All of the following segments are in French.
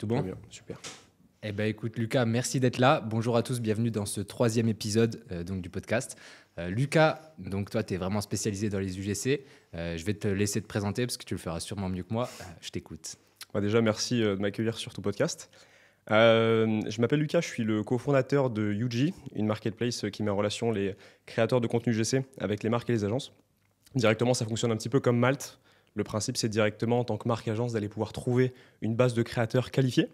Tout bon? Très bien, super. Eh ben, écoute, Lucas, merci d'être là. Bonjour à tous, bienvenue dans ce troisième épisode donc, du podcast. Lucas, donc toi, tu es vraiment spécialisé dans les UGC. Je vais te laisser te présenter parce que tu le feras sûrement mieux que moi. Je t'écoute. Déjà, merci de m'accueillir sur ton podcast. Je m'appelle Lucas, je suis le cofondateur de UG, une marketplace qui met en relation les créateurs de contenu UGC avec les marques et les agences. Directement, ça fonctionne un petit peu comme Malte. Le principe, c'est directement, en tant que marque-agence, d'aller pouvoir trouver une base de créateurs qualifiés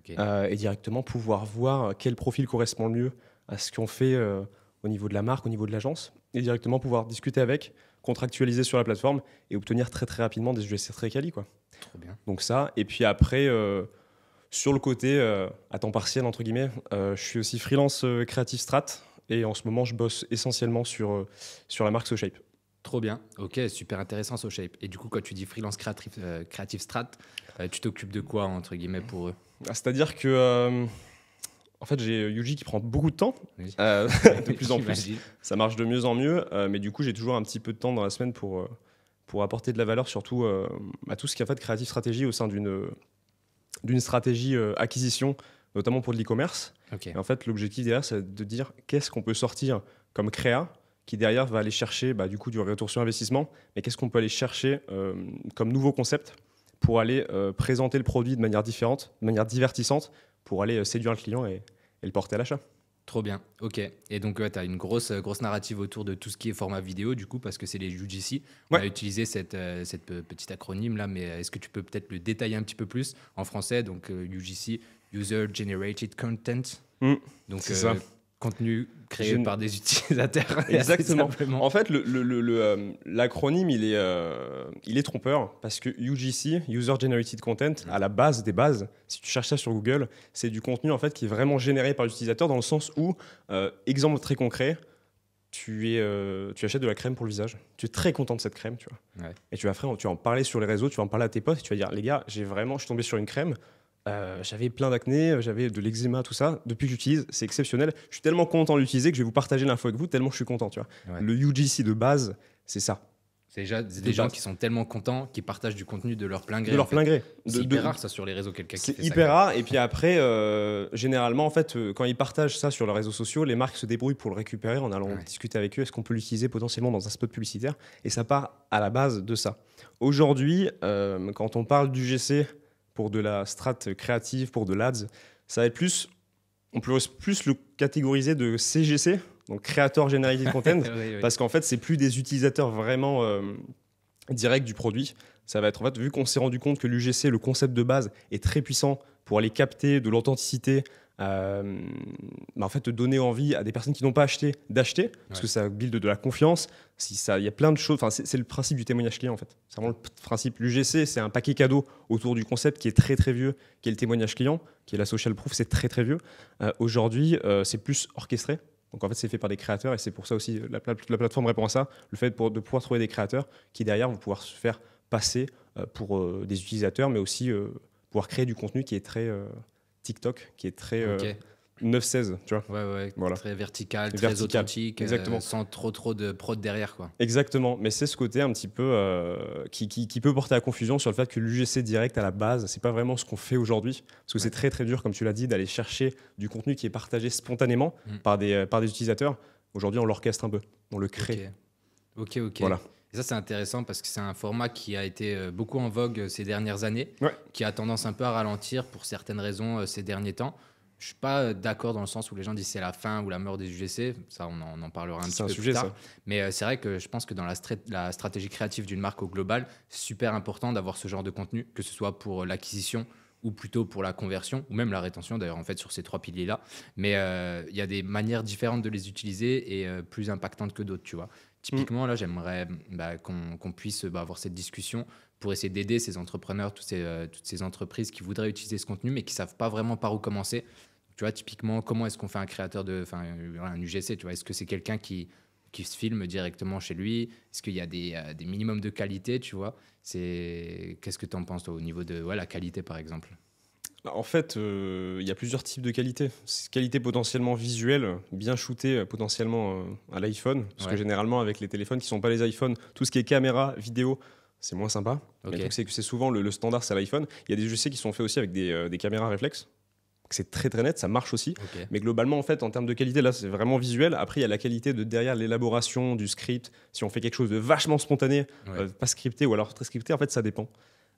et directement pouvoir voir quel profil correspond le mieux à ce qu'on fait au niveau de la marque, au niveau de l'agence, et directement pouvoir discuter avec, contractualiser sur la plateforme et obtenir très très rapidement des UGC très quali, quoi. Trop bien. Donc ça, et puis après, sur le côté à temps partiel, entre guillemets, je suis aussi freelance Creative Strat, et en ce moment, je bosse essentiellement sur la marque SoShape. Trop bien. Ok, super intéressant SoShape. Et du coup, quand tu dis freelance creative strat, tu t'occupes de quoi, entre guillemets, pour eux? C'est-à-dire que, en fait, j'ai Yuji qui prend beaucoup de temps, Oui. de plus en plus. J'imagine. Ça marche de mieux en mieux, mais du coup, j'ai toujours un petit peu de temps dans la semaine pour apporter de la valeur, surtout à tout ce qui est en fait créative stratégie au sein d'une stratégie acquisition, notamment pour de l'e-commerce. Ok. Et en fait, l'objectif derrière, c'est de dire qu'est-ce qu'on peut sortir comme créa qui derrière va aller chercher du coup du retour sur investissement, mais qu'est-ce qu'on peut aller chercher comme nouveau concept pour aller présenter le produit de manière différente, de manière divertissante, pour aller séduire le client et le porter à l'achat. Trop bien, ok. Et donc, tu as une grosse narrative autour de tout ce qui est format vidéo, du coup, parce que c'est les UGC. On a utilisé cette petite acronyme là, mais est-ce que tu peux peut-être le détailler un petit peu plus en français? Donc, UGC, User Generated Content. Donc, c'est ça. Contenu créé par des utilisateurs. Exactement. Simplement. En fait, l'acronyme, il est trompeur parce que UGC, User Generated Content, à la base des bases, si tu cherches ça sur Google, c'est du contenu en fait qui est vraiment généré par l'utilisateur dans le sens où, exemple très concret, tu achètes de la crème pour le visage. Tu es très content de cette crème, tu vois. Ouais. Et tu vas en parler sur les réseaux, tu vas en parler à tes potes, et tu vas dire, les gars, je suis tombé sur une crème. J'avais plein d'acné, j'avais de l'eczéma, tout ça. Depuis que j'utilise, c'est exceptionnel. Je suis tellement content de l'utiliser que je vais vous partager l'info avec vous, tellement je suis content. Tu vois. Ouais. Le UGC de base, c'est ça. C'est déjà des gens qui sont tellement contents qu'ils partagent du contenu de leur plein gré. De leur plein gré. C'est hyper rare ça sur les réseaux, quelqu'un qui fait ça. C'est hyper rare. Et puis après, généralement, en fait, quand ils partagent ça sur leurs réseaux sociaux, les marques se débrouillent pour le récupérer en allant discuter avec eux. Est-ce qu'on peut l'utiliser potentiellement dans un spot publicitaire? Et ça part à la base de ça. Aujourd'hui, quand on parle d'UGC, pour de la strat créative, pour de l'ads, ça va être plus, on peut plus le catégoriser de CGC, donc Creator Generated Content, oui. parce qu'en fait, c'est plus des utilisateurs vraiment directs du produit. Ça va être, en fait, vu qu'on s'est rendu compte que l'UGC, le concept de base, est très puissant pour aller capter de l'authenticité, en fait, donner envie à des personnes qui n'ont pas acheté d'acheter, parce que ça build de la confiance. Il y a plein de choses. C'est le principe du témoignage client, en fait. C'est vraiment le principe. L'UGC, c'est un paquet cadeau autour du concept qui est très très vieux, qui est le témoignage client, qui est la social proof. C'est très très vieux. Aujourd'hui, c'est plus orchestré. Donc en fait, c'est fait par des créateurs et c'est pour ça aussi la plateforme répond à ça. Le fait de pouvoir trouver des créateurs qui derrière vont pouvoir se faire passer pour des utilisateurs, mais aussi pouvoir créer du contenu qui est très TikTok, qui est très 9-16, tu vois. Ouais. Voilà. Très vertical, très authentique, exactement. sans trop de prod derrière, quoi. Exactement, mais c'est ce côté un petit peu qui peut porter à confusion sur le fait que l'UGC direct à la base, c'est pas vraiment ce qu'on fait aujourd'hui, parce que c'est très très dur, comme tu l'as dit, d'aller chercher du contenu qui est partagé spontanément par des utilisateurs. Aujourd'hui, on l'orchestre un peu, on le crée. Ok. Voilà. Et ça, c'est intéressant parce que c'est un format qui a été beaucoup en vogue ces dernières années, qui a tendance un peu à ralentir pour certaines raisons ces derniers temps. Je ne suis pas d'accord dans le sens où les gens disent c'est la fin ou la mort des UGC. Ça, on en parlera un petit peu plus tard. Mais c'est vrai que je pense que dans la stratégie créative d'une marque au global, c'est super important d'avoir ce genre de contenu, que ce soit pour l'acquisition ou plutôt pour la conversion, ou même la rétention d'ailleurs, en fait, sur ces trois piliers-là. Mais il y a des manières différentes de les utiliser et plus impactantes que d'autres, tu vois. Typiquement, là, j'aimerais qu'on puisse avoir cette discussion pour essayer d'aider ces entrepreneurs, toutes ces entreprises qui voudraient utiliser ce contenu, mais qui ne savent pas vraiment par où commencer. Tu vois, typiquement, comment est-ce qu'on fait un créateur un UGC, tu vois? Est-ce que c'est quelqu'un qui se filme directement chez lui? Est-ce qu'il y a des minimums de qualité, tu vois? Qu'est-ce que tu en penses, toi, au niveau de la qualité, par exemple? En fait, il y a plusieurs types de qualité. Qualité potentiellement visuelle, bien shootée potentiellement à l'iPhone, parce que généralement avec les téléphones qui ne sont pas les iPhones, tout ce qui est caméra, vidéo, c'est moins sympa. Ok. Le truc, c'est que c'est souvent le standard, c'est l'iPhone. Il y a des UGC qui sont faits aussi avec des caméras réflexes. C'est très très net, ça marche aussi. Ok. Mais globalement, en fait, en termes de qualité, là, c'est vraiment visuel. Après, il y a la qualité de derrière l'élaboration du script. Si on fait quelque chose de vachement spontané, pas scripté ou alors très scripté, en fait, ça dépend.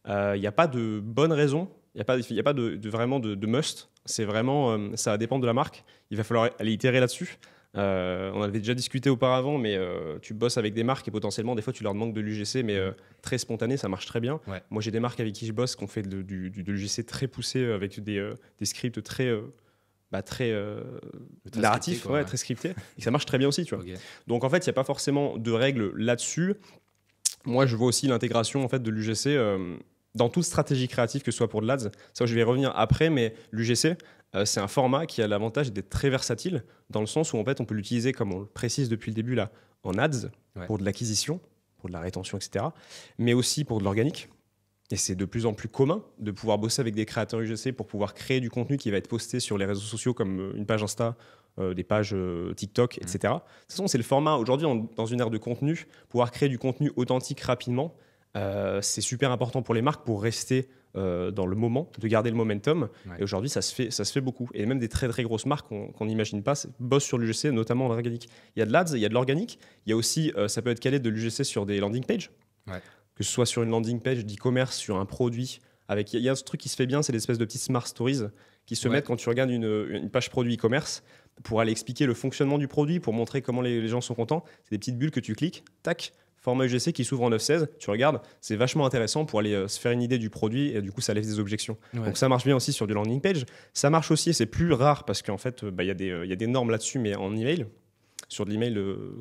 Il n'y a pas de bonne raison. Il n'y a pas vraiment de must. C'est vraiment, ça va dépendre de la marque. Il va falloir aller itérer là-dessus. On avait déjà discuté auparavant, mais tu bosses avec des marques et potentiellement, des fois, tu leur demandes de l'UGC, mais très spontané, ça marche très bien. Ouais. Moi, j'ai des marques avec qui je bosse qui ont fait de l'UGC très poussé avec des scripts très narratifs, scripté, quoi, très scriptés. Et ça marche très bien aussi, tu vois. Ok. Donc, en fait, il n'y a pas forcément de règles là-dessus. Moi, je vois aussi l'intégration en fait, de l'UGC dans toute stratégie créative, que ce soit pour de l'ADS. Ça, je vais y revenir après, mais l'UGC, c'est un format qui a l'avantage d'être très versatile, dans le sens où en fait, on peut l'utiliser, comme on le précise depuis le début, là, en ads, pour de l'acquisition, pour de la rétention, etc., mais aussi pour de l'organique. Et c'est de plus en plus commun de pouvoir bosser avec des créateurs UGC pour pouvoir créer du contenu qui va être posté sur les réseaux sociaux comme une page Insta, des pages TikTok, etc. De toute façon, c'est le format, aujourd'hui, dans une ère de contenu, pouvoir créer du contenu authentique rapidement, c'est super important pour les marques pour rester dans le moment, de garder le momentum. Ouais. Et aujourd'hui, ça se fait beaucoup. Et même des très très grosses marques qu'on n'imagine pas bossent sur l'UGC, notamment en organique. Il y a de l'ADS, il y a de l'organique. Il y a aussi, ça peut être calé de l'UGC sur des landing pages. Ouais. Que ce soit sur une landing page d'e-commerce, sur un produit. Il y a un truc qui se fait bien, c'est l'espèce de petites smart stories qui se mettent quand tu regardes une page produit e-commerce pour aller expliquer le fonctionnement du produit, pour montrer comment les gens sont contents. C'est des petites bulles que tu cliques, tac, format UGC qui s'ouvre en 9.16, tu regardes, c'est vachement intéressant pour aller se faire une idée du produit et du coup ça lève des objections. Ouais. Donc ça marche bien aussi sur du landing page. Ça marche aussi, et c'est plus rare parce qu'en fait il y a des normes là-dessus, mais en email, sur de l'email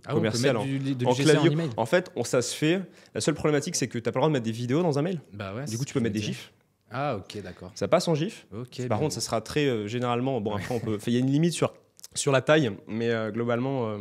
commercial, on peut mettre de en l'UGC clavier. en email. En fait, ça se fait. La seule problématique, c'est que tu n'as pas le droit de mettre des vidéos dans un mail. Bah ouais, Du coup, tu peux mettre des gifs. Ah ok, d'accord. Ça passe en gif. Ok. Par contre, ça sera très généralement. Bon, après, il y a une limite sur la taille, mais globalement,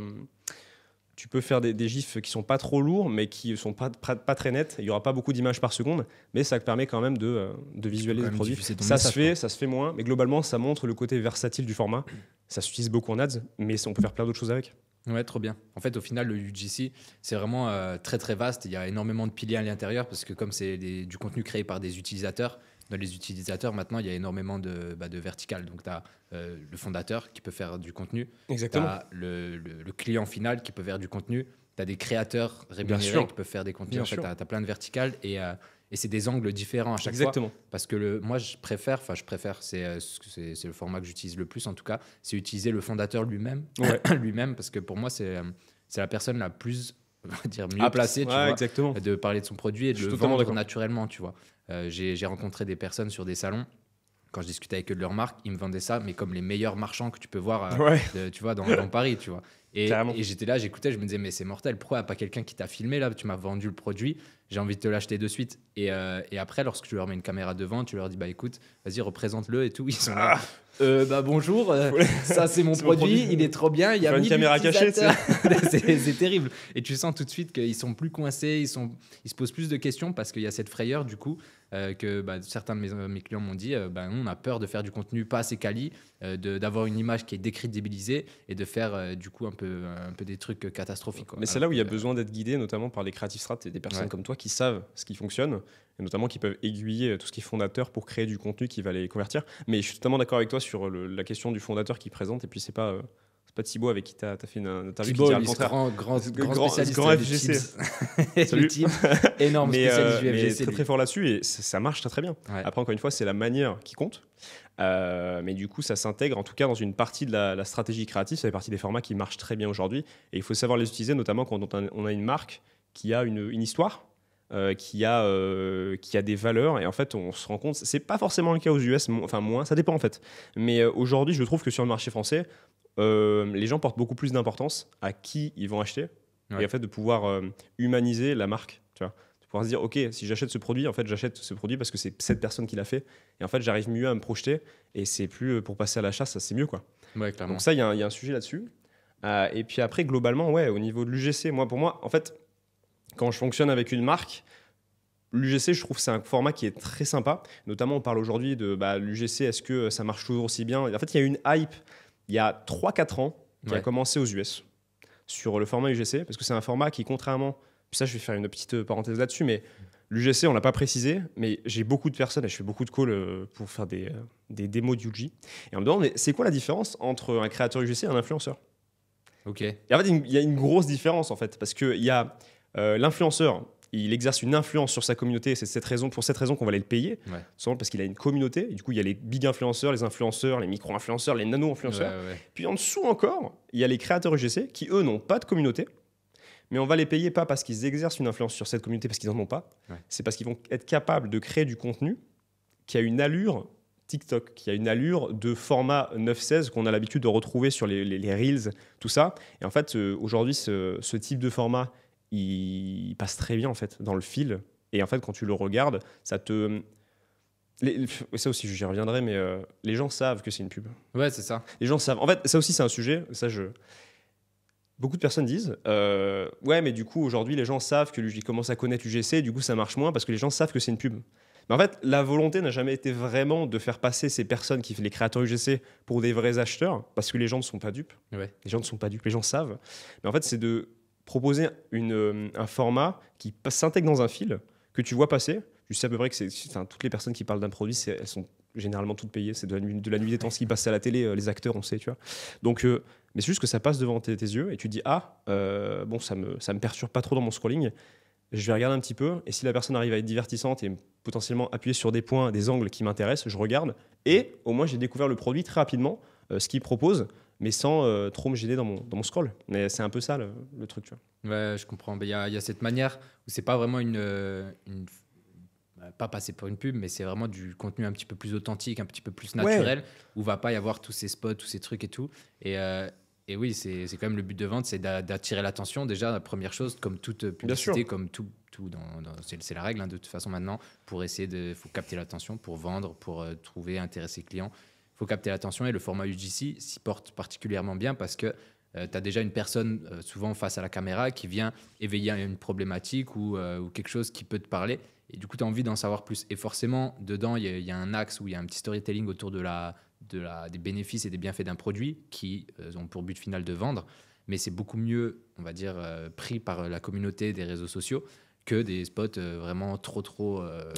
tu peux faire des gifs qui sont pas trop lourds, mais qui sont pas très nets. Il y aura pas beaucoup d'images par seconde, mais ça te permet quand même de visualiser le produit. Ça se fait moins, mais globalement, ça montre le côté versatile du format. Ça s'utilise beaucoup en ads, mais on peut faire plein d'autres choses avec. Ouais, trop bien. En fait, au final, le UGC, c'est vraiment très très vaste. Il y a énormément de piliers à l'intérieur parce que comme c'est du contenu créé par des utilisateurs, dans les utilisateurs, maintenant, il y a énormément de verticales. Donc, tu as le fondateur qui peut faire du contenu. Exactement. Tu as le client final qui peut faire du contenu. Tu as des créateurs rémunérés qui peuvent faire des contenus. En fait, tu as plein de verticales et c'est des angles différents à chaque fois. Parce que moi, je préfère, c'est le format que j'utilise le plus en tout cas, c'est utiliser le fondateur lui-même, lui-même, parce que pour moi, c'est la personne la plus, on va dire, mieux placée, tu vois, de parler de son produit et de le vendre naturellement, tu vois. J'ai rencontré des personnes sur des salons. Quand je discutais avec eux de leur marque, ils me vendaient ça, mais comme les meilleurs marchands que tu peux voir tu vois, dans Paris, tu vois. Et j'étais là, j'écoutais, je me disais, mais c'est mortel, pourquoi pas quelqu'un qui t'a filmé là, tu m'as vendu le produit, j'ai envie de te l'acheter de suite. Et après, lorsque tu leur mets une caméra devant, tu leur dis, bah écoute, vas-y, représente-le et tout. Ils sont là, bonjour, ça c'est mon produit, il est trop bien, il y a une caméra cachée, c'est terrible. Et tu sens tout de suite qu'ils sont plus coincés, ils se posent plus de questions parce qu'il y a cette frayeur du coup que certains de mes clients m'ont dit, on a peur de faire du contenu pas assez quali, d'avoir une image qui est décrédibilisée et de faire du coup un peu des trucs catastrophiques, quoi. Mais c'est là où il y a besoin d'être guidé, notamment par des creative strat et des personnes comme toi qui savent ce qui fonctionne et notamment qui peuvent aiguiller tout ce qui est fondateur pour créer du contenu qui va les convertir. Mais je suis totalement d'accord avec toi sur la question du fondateur qui présente, et puis c'est pas Thibaut avec qui tu as fait une interview Thibaut, qui dit le contraire. Grand spécialiste grand FGC. Salut. Énorme spécialiste du FGC. Mais très fort là-dessus et ça marche très bien. Ouais. Après, encore une fois, c'est la manière qui compte. Mais du coup, ça s'intègre en tout cas dans une partie de la stratégie créative. Ça fait partie des formats qui marchent très bien aujourd'hui. Et il faut savoir les utiliser, notamment quand on a une marque qui a une histoire. Qui a des valeurs, et en fait on se rend compte, c'est pas forcément le cas aux US, enfin moins, ça dépend en fait, mais aujourd'hui je trouve que sur le marché français les gens portent beaucoup plus d'importance à qui ils vont acheter, et en fait de pouvoir humaniser la marque, tu vois, de pouvoir se dire ok, si j'achète ce produit, en fait j'achète ce produit parce que c'est cette personne qui l'a fait, et en fait j'arrive mieux à me projeter, et c'est plus pour passer à l'achat, ça c'est mieux, quoi. Clairement. Donc ça il y a un sujet là-dessus, et puis après globalement au niveau de l'UGC, pour moi en fait quand je fonctionne avec une marque, l'UGC, je trouve que c'est un format qui est très sympa. Notamment, on parle aujourd'hui de l'UGC, est-ce que ça marche toujours aussi bien? En fait, il y a eu une hype il y a 3-4 ans qui a commencé aux US sur le format UGC, parce que c'est un format qui, contrairement... Puis ça, je vais faire une petite parenthèse là-dessus, mais L'UGC, on l'a pas précisé, mais j'ai beaucoup de personnes, et je fais beaucoup de calls pour faire des démos d'UG. Et on me demande, mais c'est quoi la différence entre un créateur UGC et un influenceur? Ok. Et en fait, il y a une grosse différence, en fait, parce qu'il y a l'influenceur, il exerce une influence sur sa communauté, et c'est pour cette raison qu'on va aller le payer, souvent parce qu'il a une communauté. Et du coup, il y a les big influenceurs, les influenceurs, les micro-influenceurs, les nano-influenceurs. Puis en dessous encore, il y a les créateurs UGC qui, eux, n'ont pas de communauté. Mais on va les payer pas parce qu'ils exercent une influence sur cette communauté, parce qu'ils n'en ont pas. C'est parce qu'ils vont être capables de créer du contenu qui a une allure TikTok, qui a une allure de format 9-16 qu'on a l'habitude de retrouver sur les Reels, tout ça. Et en fait, aujourd'hui, ce type de format, il passe très bien en fait, dans le fil. Et en fait, quand tu le regardes, ça te... ça aussi, j'y reviendrai, mais les gens savent que c'est une pub. Ouais, c'est ça. Les gens savent. En fait, ça aussi, c'est un sujet. Beaucoup de personnes disent ouais, mais du coup, aujourd'hui, les gens savent que commencent à connaître l'UGC, du coup, ça marche moins parce que les gens savent que c'est une pub. Mais en fait, la volonté n'a jamais été vraiment de faire passer ces personnes qui font les créateurs UGC pour des vrais acheteurs, parce que les gens ne sont pas dupes. Les gens ne sont pas dupes, les gens savent. Mais en fait, c'est de proposer un format qui s'intègre dans un fil, que tu vois passer. Tu sais à peu près que toutes les personnes qui parlent d'un produit, elles sont généralement toutes payées. C'est de la nuit des temps ce qui passe à la télé, les acteurs, on sait, tu vois. Donc, mais c'est juste que ça passe devant tes yeux et tu te dis bon, ça me perturbe pas trop dans mon scrolling. Je vais regarder un petit peu et si la personne arrive à être divertissante et potentiellement appuyer sur des points, des angles qui m'intéressent, je regarde et au moins j'ai découvert le produit très rapidement, ce qu'il propose, mais sans trop me gêner dans mon scroll. Mais c'est un peu ça le truc, tu vois. Ouais, je comprends. Il y a cette manière où c'est pas vraiment pas passer pour une pub, mais c'est vraiment du contenu un petit peu plus authentique, un petit peu plus naturel, où va pas y avoir tous ces spots, tous ces trucs et tout. Et oui, c'est quand même le but de vente, c'est d'attirer l'attention. Déjà, la première chose, comme toute publicité, comme tout c'est la règle de toute façon maintenant, pour essayer faut capter l'attention, pour vendre, pour trouver, intéresser clients. Il faut capter l'attention et le format UGC s'y porte particulièrement bien parce que tu as déjà une personne souvent face à la caméra qui vient éveiller une problématique ou quelque chose qui peut te parler. Et du coup, tu as envie d'en savoir plus. Et forcément, dedans, il y a un axe où il y a un petit storytelling autour des bénéfices et des bienfaits d'un produit qui ont pour but final de vendre. Mais c'est beaucoup mieux, on va dire, pris par la communauté des réseaux sociaux que des spots vraiment trop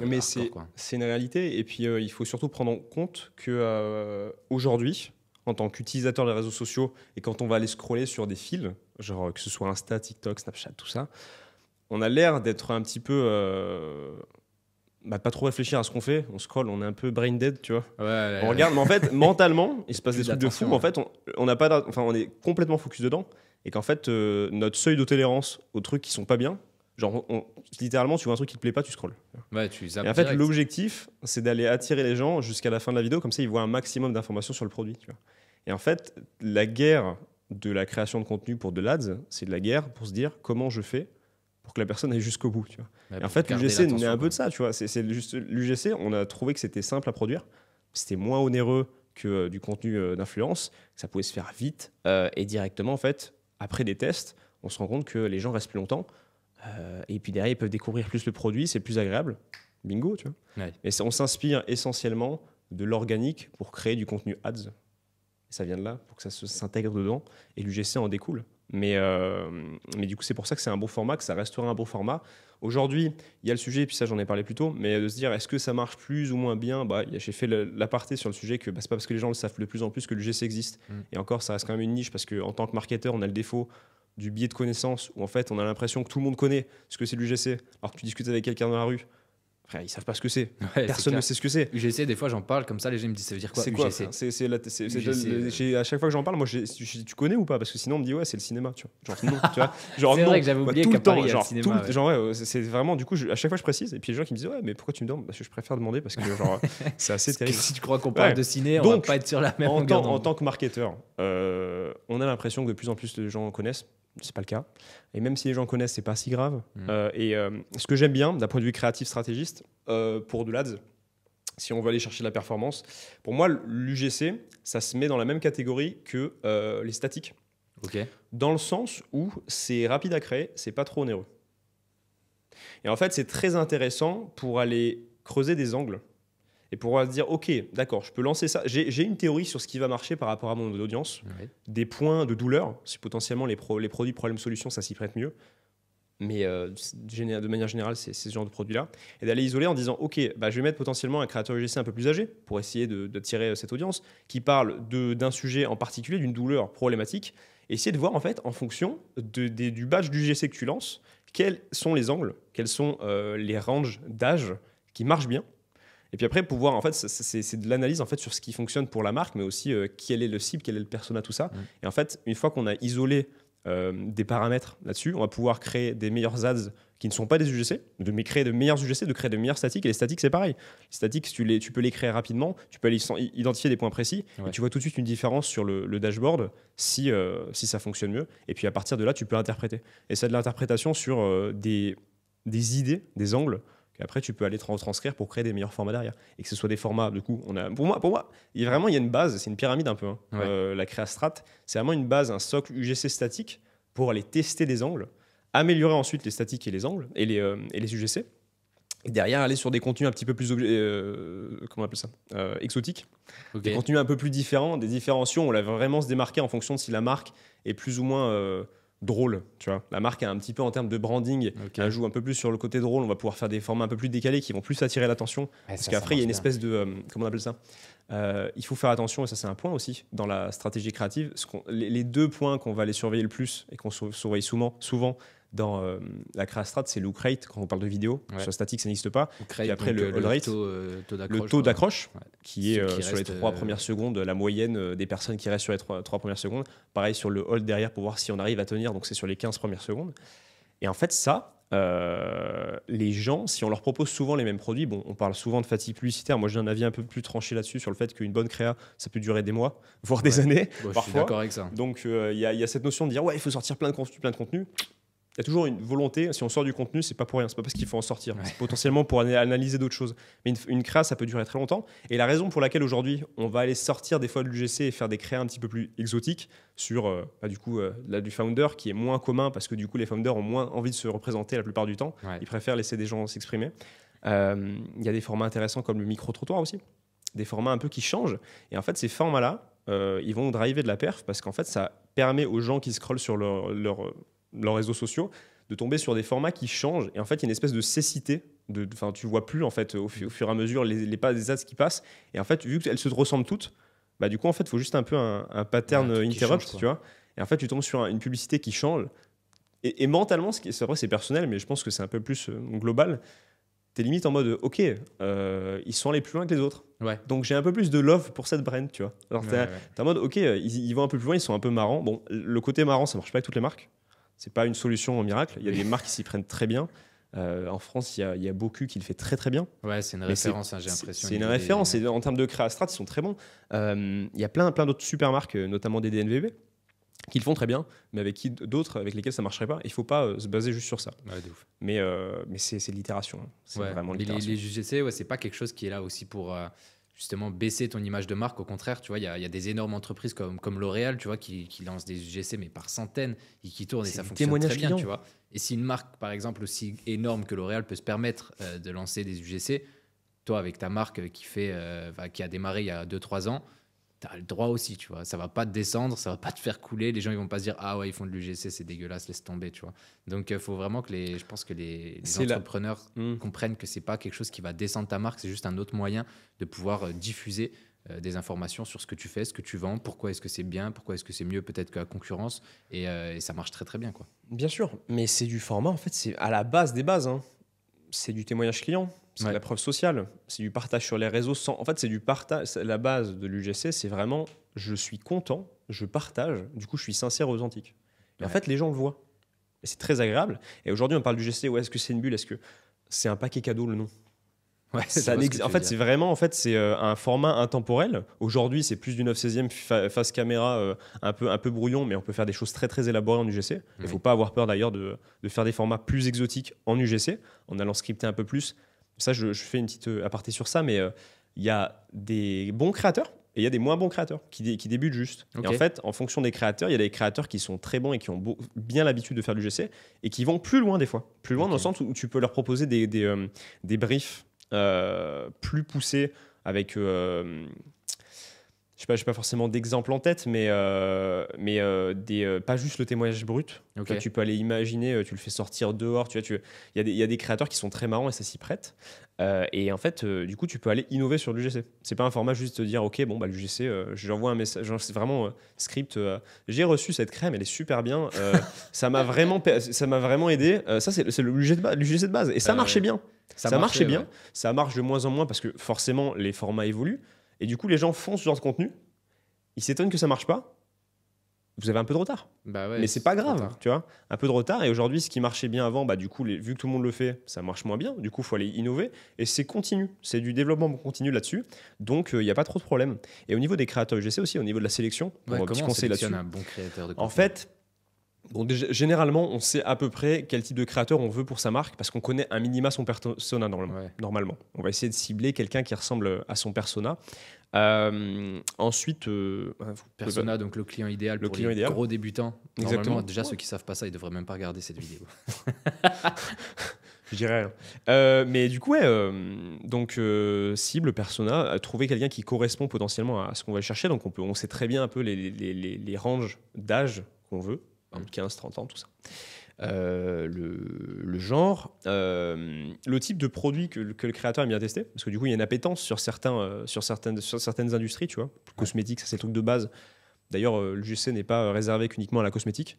mais hardcore, c'est une réalité. Et puis, il faut surtout prendre en compte qu'aujourd'hui, en tant qu'utilisateur des réseaux sociaux, et quand on va aller scroller sur des fils, genre que ce soit Insta, TikTok, Snapchat, tout ça, on a l'air d'être un petit peu... pas trop réfléchir à ce qu'on fait. On scrolle, on est un peu brain dead, tu vois. On regarde, mais en fait, mentalement, il se passe des trucs de fou. En fait, on est complètement focus dedans. Et qu'en fait, notre seuil de tolérance aux trucs qui sont pas bien, genre, littéralement, tu vois un truc qui te plaît pas, tu scrolles. Ouais, tu zappes et en fait, direct. L'objectif, c'est d'aller attirer les gens jusqu'à la fin de la vidéo, comme ça, ils voient un maximum d'informations sur le produit, tu vois. Et en fait, la guerre de la création de contenu pour de l'ADS, c'est de la guerre pour se dire comment je fais pour que la personne aille jusqu'au bout, tu vois. Ouais, et en fait, l'UGC naît un peu de ça, tu vois. C'est juste l'UGC, on a trouvé que c'était simple à produire, c'était moins onéreux que du contenu d'influence, ça pouvait se faire vite et directement, en fait, après des tests, on se rend compte que les gens restent plus longtemps et puis derrière, ils peuvent découvrir plus le produit, c'est plus agréable. Bingo, tu vois. Ouais. Et on s'inspire essentiellement de l'organique pour créer du contenu ads. Et ça vient de là, pour que ça s'intègre dedans. Et l'UGC en découle. Mais du coup, c'est pour ça que c'est un bon format, que ça restera un bon format. Aujourd'hui, il y a le sujet, et puis ça, j'en ai parlé plus tôt, mais de se dire, est-ce que ça marche plus ou moins bien ? J'ai fait l'aparté sur le sujet que c'est pas parce que les gens le savent de plus en plus que l'UGC existe. Et encore, ça reste quand même une niche, parce qu'en tant que marketeur, on a le défaut du biais de connaissance, où en fait, on a l'impression que tout le monde connaît ce que c'est l'UGC, alors que tu discutes avec quelqu'un dans la rue. Frère, ils savent pas ce que c'est. Ouais, Personne ne sait ce que c'est. UGC, des fois, j'en parle comme ça, les gens me disent, ça veut dire quoi, c'est UGC? Quoi à chaque fois que j'en parle, moi, tu connais ou pas? Parce que sinon, on me dit, ouais, c'est le cinéma. Tu vois. Genre, non, tu vois. Genre, c'est vrai que j'avais oublié qu'à Paris, il y a le cinéma. C'est vraiment, du coup, à chaque fois, je précise. Et puis, les gens qui me disent, ouais, mais pourquoi tu me demandes? Parce que je préfère demander parce que, genre, c'est assez terrible. Si tu crois qu'on parle de ciné, on va pas être sur la même longueur d'onde. En tant que marketeur, on a l'impression que de plus en plus de gens connaissent. C'est pas le cas. Et même si les gens connaissent, c'est pas si grave. Ce que j'aime bien, d'un point de vue créatif stratégiste, pour de l'ADS, si on veut aller chercher de la performance, pour moi, l'UGC, ça se met dans la même catégorie que les statiques. Okay. Dans le sens où c'est rapide à créer, c'est pas trop onéreux. Et en fait, c'est très intéressant pour aller creuser des angles et pour se dire, ok, d'accord, je peux lancer ça. J'ai une théorie sur ce qui va marcher par rapport à mon audience, des points de douleur, si potentiellement les produits problèmes-solutions, ça s'y prête mieux. mais de manière générale, c'est ce genre de produit-là, et d'aller isoler en disant, OK, bah, je vais mettre potentiellement un créateur UGC un peu plus âgé pour essayer de tirer cette audience, qui parle d'un sujet en particulier, d'une douleur problématique, et essayer de voir en fait, en fonction du badge d'UGC que tu lances, quels sont les angles, quels sont les ranges d'âge qui marchent bien. Et puis après, pouvoir, en fait, c'est de l'analyse en fait, sur ce qui fonctionne pour la marque, mais aussi quel est le cible, quel est le persona, tout ça. Et en fait, une fois qu'on a isolé des paramètres là-dessus, on va pouvoir créer des meilleurs ads qui ne sont pas des UGC, mais créer de meilleurs UGC, de créer de meilleures statiques. Et les statiques, c'est pareil. Les statiques, tu peux les créer rapidement, tu peux aller identifier des points précis, et tu vois tout de suite une différence sur le dashboard si ça fonctionne mieux. Et puis à partir de là, tu peux interpréter. Et c'est de l'interprétation sur des idées, des angles, qu'après tu peux aller transcrire pour créer des meilleurs formats derrière. Et que ce soit des formats, du coup, pour moi il y a une base, c'est une pyramide un peu. La Créastrat, c'est vraiment une base, un socle UGC statique pour aller tester des angles, améliorer ensuite les statiques et les angles et les UGC. Et derrière, aller sur des contenus un petit peu plus comment on appelle ça, exotiques. Des contenus un peu plus différents, des différenciations. On va vraiment se démarquer en fonction de si la marque est plus ou moins drôle, tu vois. La marque a un petit peu en termes de branding, elle joue un peu plus sur le côté drôle. On va pouvoir faire des formats un peu plus décalés qui vont plus attirer l'attention. Parce qu'après, il y a une espèce de comment on appelle ça, il faut faire attention, et ça c'est un point aussi dans la stratégie créative. Les deux points qu'on va aller surveiller le plus et qu'on surveille souvent dans la Créastrat, c'est le hook rate quand on parle de vidéo. Sur statique, ça n'existe pas. Et après le hold rate, le taux d'accroche, qui est sur les 3 premières secondes, la moyenne des personnes qui restent sur les 3 premières secondes. Pareil sur le hold derrière pour voir si on arrive à tenir, donc c'est sur les 15 premières secondes. Et en fait, ça, les gens, si on leur propose souvent les mêmes produits, on parle souvent de fatigue publicitaire. Moi, j'ai un avis un peu plus tranché là-dessus, sur le fait qu'une bonne créa, ça peut durer des mois, voire des années, parfois. Je suis d'accord avec ça. Donc, il y a cette notion de dire, ouais, il faut sortir plein de contenu. Il y a toujours une volonté, si on sort du contenu, c'est pas pour rien, c'est pas parce qu'il faut en sortir, c'est potentiellement pour analyser d'autres choses. Mais une créa, ça peut durer très longtemps. Et la raison pour laquelle aujourd'hui, on va aller sortir des fois de l'UGC et faire des créas un petit peu plus exotiques sur du founder, qui est moins commun parce que du coup, les founders ont moins envie de se représenter la plupart du temps. Ils préfèrent laisser des gens s'exprimer. Il y a des formats intéressants comme le micro-trottoir aussi, des formats un peu qui changent. Et en fait, ces formats-là, ils vont driver de la perf parce qu'en fait, ça permet aux gens qui scrollent sur leurs réseaux sociaux de tomber sur des formats qui changent, et en fait il y a une espèce de cécité, tu vois plus en fait au fur et à mesure les ads qui passent, et en fait vu qu'elles se ressemblent toutes, bah du coup en fait il faut juste un peu un pattern interrupt, tu vois, et en fait tu tombes sur une publicité qui change, et mentalement après c'est personnel, mais je pense que c'est un peu plus global. T'es limite en mode ok, ils sont allés plus loin que les autres, donc j'ai un peu plus de love pour cette brand, tu vois. Alors t'es en mode ok, ils vont un peu plus loin, ils sont un peu marrants. Bon, le côté marrant ça marche pas avec toutes les marques. C'est pas une solution au miracle. Il y a des marques qui s'y prennent très bien. En France, il y a Boku qui le fait très très bien. Ouais, c'est une référence, j'ai l'impression. C'est une référence. Et en termes de Créastrat, ils sont très bons. Il y a plein d'autres super marques, notamment des DNVB, qui le font très bien, mais avec d'autres avec lesquels ça marcherait pas. Il faut pas se baser juste sur ça. Ouais, de ouf. Mais c'est l'itération. C'est vraiment l'itération. Les UGC, c'est pas quelque chose qui est là aussi pour justement baisser ton image de marque. Au contraire, tu vois, il y a des énormes entreprises comme L'Oréal, tu vois, qui lancent des UGC mais par centaines et qui tournent, et ça fonctionne très bien, tu vois. Et si une marque, par exemple, aussi énorme que L'Oréal peut se permettre de lancer des UGC, toi, avec ta marque qui a démarré il y a 2-3 ans, tu as le droit aussi, tu vois. Ça va pas te descendre, ça va pas te faire couler. Les gens, ils vont pas se dire « Ah ouais, ils font de l'UGC, c'est dégueulasse, laisse tomber », tu vois. Donc, il faut vraiment que je pense que les entrepreneurs comprennent que c'est pas quelque chose qui va descendre ta marque, c'est juste un autre moyen de pouvoir diffuser des informations sur ce que tu fais, ce que tu vends, pourquoi est-ce que c'est bien, pourquoi est-ce que c'est mieux peut-être que la concurrence, et ça marche très très bien, quoi. Bien sûr, mais c'est du format, en fait, c'est à la base des bases, hein. C'est du témoignage client. C'est de la preuve sociale, c'est du partage sur les réseaux. En fait, c'est du partage. La base de l'UGC, c'est vraiment je suis content, je partage, du coup, je suis sincère et authentique. Et en fait, les gens le voient. Et c'est très agréable. Et aujourd'hui, on parle d'UGC. Ouais, est-ce que c'est une bulle? Est-ce que c'est un paquet cadeau, le nom? En fait, c'est vraiment un format intemporel. Aujourd'hui, c'est plus du 9/16e face caméra, un peu brouillon, mais on peut faire des choses très très élaborées en UGC. Il ne faut pas avoir peur d'ailleurs de faire des formats plus exotiques en UGC, en allant scripter un peu plus. Ça, je fais une petite aparté sur ça, mais il y a des bons créateurs et il y a des moins bons créateurs qui débutent juste. Et en fait, en fonction des créateurs, il y a des créateurs qui sont très bons et qui ont bien l'habitude de faire du UGC et qui vont plus loin des fois. Plus loin dans le sens où tu peux leur proposer des briefs plus poussés avec... j'ai pas forcément d'exemple en tête, mais pas juste le témoignage brut. Ok. Tu peux aller imaginer, tu le fais sortir dehors. Il y a des créateurs qui sont très marrants et ça s'y prête. Et en fait, du coup, tu peux aller innover sur l'UGC. C'est pas un format juste de dire, ok, bon, bah, l'UGC, j'envoie un message. Genre, c'est vraiment script. J'ai reçu cette crème, elle est super bien. ça m'a vraiment aidé. Ça, c'est l'UGC de base. Et ça marchait bien. Ça marchait bien. Ouais. Ça marche de moins en moins parce que forcément, les formats évoluent. Et du coup, les gens font ce genre de contenu. Ils s'étonnent que ça marche pas. Vous avez un peu de retard. Bah ouais, Mais c'est pas grave, tu vois. Un peu de retard. Et aujourd'hui, ce qui marchait bien avant, bah, du coup, vu que tout le monde le fait, ça marche moins bien. Du coup, il faut aller innover. Et c'est continu. C'est du développement continu là-dessus. Donc, il n'y a pas trop de problème. Et au niveau des créateurs UGC aussi, au niveau de la sélection, pour un petit comment on conseil là-dessus. sélectionne un bon créateur de contenu? En fait, généralement, on sait à peu près quel type de créateur on veut pour sa marque parce qu'on connaît un minima son persona normalement. On va essayer de cibler quelqu'un qui ressemble à son persona. Ensuite, persona, donc le client idéal pour les gros débutants. Exactement. Normalement, déjà, ceux qui savent pas ça, ils devraient même pas regarder cette vidéo. Je dirais rien. Mais du coup, donc cible, persona, trouver quelqu'un qui correspond potentiellement à ce qu'on va chercher. Donc on sait très bien un peu les ranges d'âge qu'on veut. 15, 30 ans, tout ça. Le genre, le type de produit que le créateur aime bien tester, parce que du coup, il y a une appétence sur certaines industries, tu vois. Cosmétique, ça c'est le truc de base. D'ailleurs, l'UGC n'est pas réservé qu'uniquement à la cosmétique.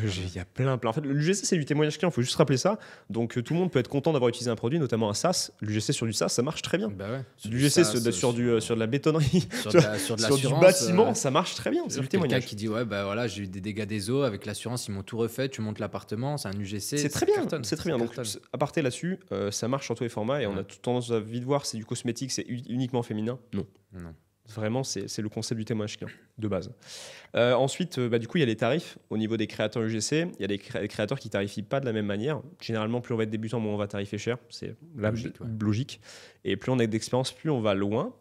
Il y a plein. En fait, l'UGC, c'est du témoignage client, il faut juste rappeler ça. Donc, tout le monde peut être content d'avoir utilisé un produit, notamment un SaaS. L'UGC sur du SaaS, ça marche très bien. Bah ouais, L'UGC sur de la bétonnerie, sur du bâtiment, ça marche très bien. C'est du témoignage. Quelqu'un qui dit ouais, bah voilà, j'ai eu des dégâts des eaux, avec l'assurance, ils m'ont tout refait, tu montes l'appartement, c'est un UGC. C'est très bien. C'est très bien. Donc, à partir là-dessus, ça marche sur tous les formats et on a tendance à vite voir c'est du cosmétique, c'est uniquement féminin. Non. Vraiment, c'est le concept du témoignage client, de base. Ensuite, du coup, il y a les tarifs. Au niveau des créateurs UGC, il y a des créateurs qui ne tarifient pas de la même manière. Généralement, plus on va être débutant, moins on va tarifer cher. C'est logique. Et plus on a d'expérience, plus on va loin.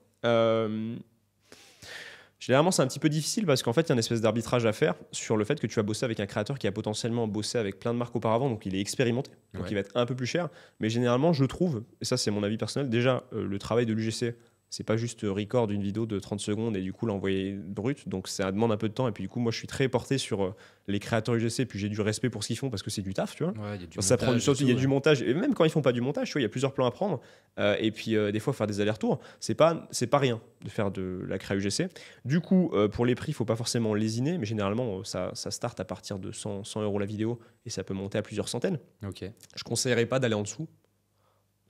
Généralement, c'est un petit peu difficile parce qu'en fait, il y a une espèce d'arbitrage à faire sur le fait que tu vas bosser avec un créateur qui a potentiellement bossé avec plein de marques auparavant, donc il est expérimenté, donc il va être un peu plus cher. Mais généralement, je trouve, et ça c'est mon avis personnel, déjà, le travail de l'UGC, c'est pas juste record une vidéo de 30 secondes et du coup l'envoyer brut, donc ça demande un peu de temps. Et puis du coup, moi je suis très porté sur les créateurs UGC, puis j'ai du respect pour ce qu'ils font parce que c'est du taf, tu vois. Ça prend il y a du montage, et même quand ils font pas du montage, tu vois, il y a plusieurs plans à prendre. Et puis des fois, faire des allers-retours, c'est pas rien de faire de la créa UGC. Du coup, pour les prix, il faut pas forcément lésiner, mais généralement, ça start à partir de 100 € la vidéo et ça peut monter à plusieurs centaines. Je conseillerais pas d'aller en dessous.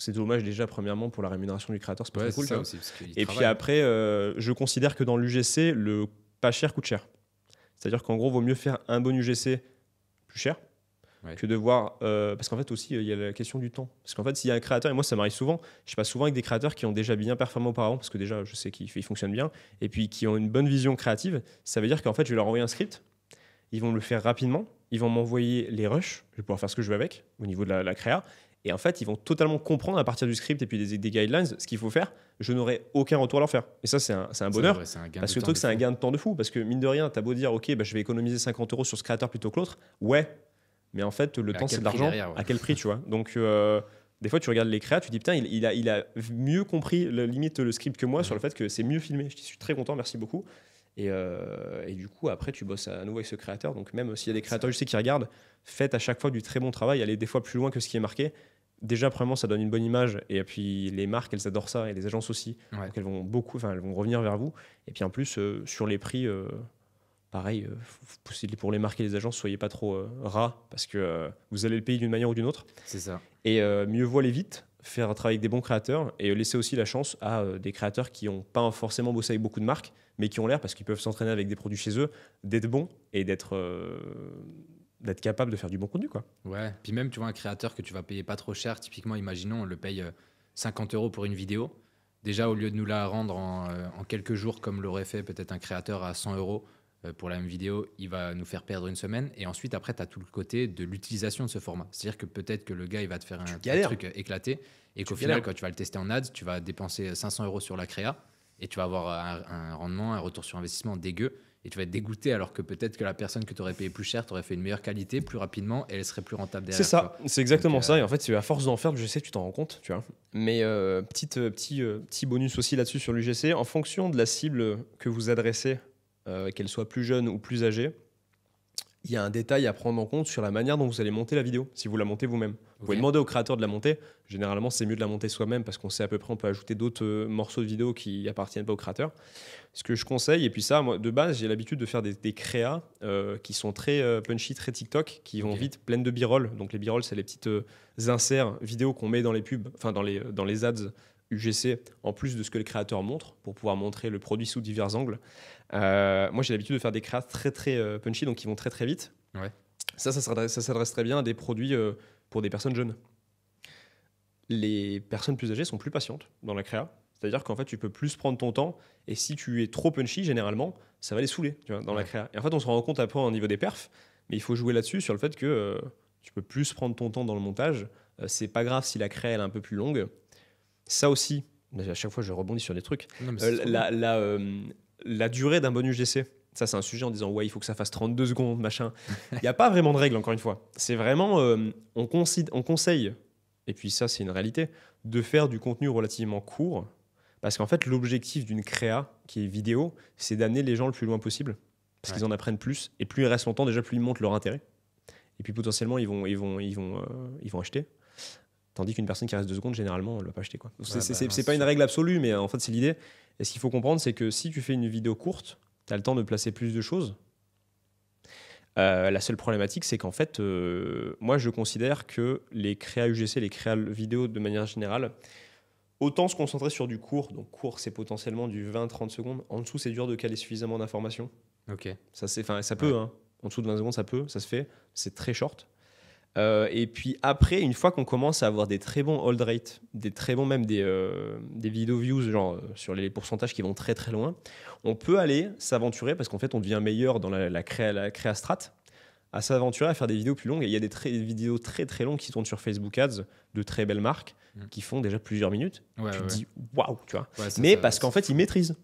C'est dommage déjà, premièrement, pour la rémunération du créateur, c'est pas cool. Ça aussi, et puis après, je considère que dans l'UGC, le pas cher coûte cher. C'est-à-dire qu'en gros, il vaut mieux faire un bon UGC plus cher que de voir... parce qu'en fait aussi, il y a la question du temps. Parce qu'en fait, s'il y a un créateur, et moi ça m'arrive souvent, je passe souvent avec des créateurs qui ont déjà bien performé auparavant, parce que déjà, je sais qu'ils fonctionnent bien, et puis qui ont une bonne vision créative. Ça veut dire qu'en fait, je vais leur envoyer un script, ils vont le faire rapidement, ils vont m'envoyer les rushs, je vais pouvoir faire ce que je veux avec, au niveau de la créa. Et en fait, ils vont totalement comprendre à partir du script et puis des guidelines ce qu'il faut faire. Je n'aurai aucun retour à leur faire. Et ça, c'est un bonheur. Vrai, parce que le truc, c'est un gain de temps de fou. Parce que mine de rien, t'as beau dire, OK, je vais économiser 50 € sur ce créateur plutôt que l'autre. Ouais. Mais en fait, le temps, c'est de l'argent. À quel prix, tu vois? Donc, des fois, tu regardes les créas, tu dis, putain, il a mieux compris limite le script que moi sur le fait que c'est mieux filmé. Je suis très content, merci beaucoup. Et du coup, après, tu bosses à nouveau avec ce créateur. Donc, même s'il y a des créateurs, je sais, qui regardent, faites à chaque fois du très bon travail. Allez des fois plus loin que ce qui est marqué. Déjà, premièrement, ça donne une bonne image. Et puis, les marques, elles adorent ça. Et les agences aussi. Donc, elles vont revenir vers vous. Et puis, en plus, sur les prix, pareil, pour les marques et les agences, soyez pas trop ras. Parce que vous allez le payer d'une manière ou d'une autre. C'est ça. Et mieux vaut aller vite, faire un travail avec des bons créateurs. Et laisser aussi la chance à des créateurs qui n'ont pas forcément bossé avec beaucoup de marques, mais qui ont l'air, parce qu'ils peuvent s'entraîner avec des produits chez eux, d'être bons et d'être capable de faire du bon contenu, quoi. Ouais, puis même, tu vois, un créateur que tu vas payer pas trop cher, typiquement, imaginons, on le paye 50 € pour une vidéo. Déjà, au lieu de nous la rendre en quelques jours, comme l'aurait fait peut-être un créateur à 100 € pour la même vidéo, il va nous faire perdre une semaine. Et ensuite, après, tu as tout le côté de l'utilisation de ce format. C'est-à-dire que peut-être que le gars, il va te faire un truc éclaté, et qu'au final, quand tu vas le tester en ads, tu vas dépenser 500 € sur la créa. et tu vas avoir un rendement, un retour sur investissement dégueu. Et tu vas être dégoûté alors que peut-être que la personne que tu aurais payé plus cher, tu aurais fait une meilleure qualité, plus rapidement et elle serait plus rentable derrière. C'est ça, c'est exactement ça. Et en fait, c'est à force d'en faire, je sais, tu t'en rends compte, tu vois. Mais petit bonus aussi là-dessus sur l'UGC, en fonction de la cible que vous adressez, qu'elle soit plus jeune ou plus âgée, il y a un détail à prendre en compte sur la manière dont vous allez monter la vidéo, si vous la montez vous-même. Vous pouvez demander au créateur de la monter. Généralement, c'est mieux de la monter soi-même parce qu'on sait à peu près, on peut ajouter d'autres morceaux de vidéo qui appartiennent pas au créateur. Ce que je conseille, et puis ça, moi, de base, j'ai l'habitude de faire des créas qui sont très punchy, très TikTok, qui vont vite, pleines de b-roll. Donc les b-roll, c'est les petites inserts vidéo qu'on met dans les pubs, enfin dans les ads UGC, en plus de ce que le créateur montre, pour pouvoir montrer le produit sous divers angles. Moi, j'ai l'habitude de faire des créas très, très punchy, donc qui vont très, très vite. Ouais. Ça s'adresse très bien à des produits pour des personnes jeunes. Les personnes plus âgées sont plus patientes dans la créa. C'est-à-dire qu'en fait, tu peux plus prendre ton temps. Et si tu es trop punchy, généralement, ça va les saouler, tu vois, dans la créa. Et en fait, on se rend compte après au niveau des perfs. Mais il faut jouer là-dessus, sur le fait que tu peux plus prendre ton temps dans le montage. C'est pas grave si la créa elle est un peu plus longue. Ça aussi, à chaque fois, je rebondis sur des trucs. Non, la durée d'un bon UGC. Ça, c'est un sujet en disant, ouais, il faut que ça fasse 32 secondes, machin. Il n'y a pas vraiment de règle, encore une fois. C'est vraiment, on conseille, et puis ça, c'est une réalité, de faire du contenu relativement court. Parce qu'en fait, l'objectif d'une créa qui est vidéo, c'est d'amener les gens le plus loin possible. Parce qu'ils en apprennent plus. Et plus ils restent longtemps, déjà, plus ils montrent leur intérêt. Et puis potentiellement, ils vont acheter. Tandis qu'une personne qui reste 2 secondes, généralement, elle ne va pas acheter, quoi. C'est pas une règle absolue, mais en fait, c'est l'idée. Et ce qu'il faut comprendre, c'est que si tu fais une vidéo courte, tu as le temps de placer plus de choses. La seule problématique, c'est qu'en fait, moi, je considère que les créas UGC, les créas vidéo de manière générale, autant se concentrer sur du court. Donc, court, c'est potentiellement du 20-30 secondes. En dessous, c'est dur de caler suffisamment d'informations. Ok. Ça peut, hein. En dessous de 20 secondes, ça se fait. C'est très short. Et puis après, une fois qu'on commence à avoir des très bons hold rates, des très bons même des vidéo views, genre sur les pourcentages qui vont très très loin, on peut aller s'aventurer, parce qu'en fait on devient meilleur dans la créa strat, à s'aventurer à faire des vidéos plus longues. Et il y a des vidéos très très longues qui tournent sur Facebook Ads, de très belles marques, qui font déjà plusieurs minutes. Tu te dis waouh, tu vois. Mais parce qu'en fait ils maîtrisent.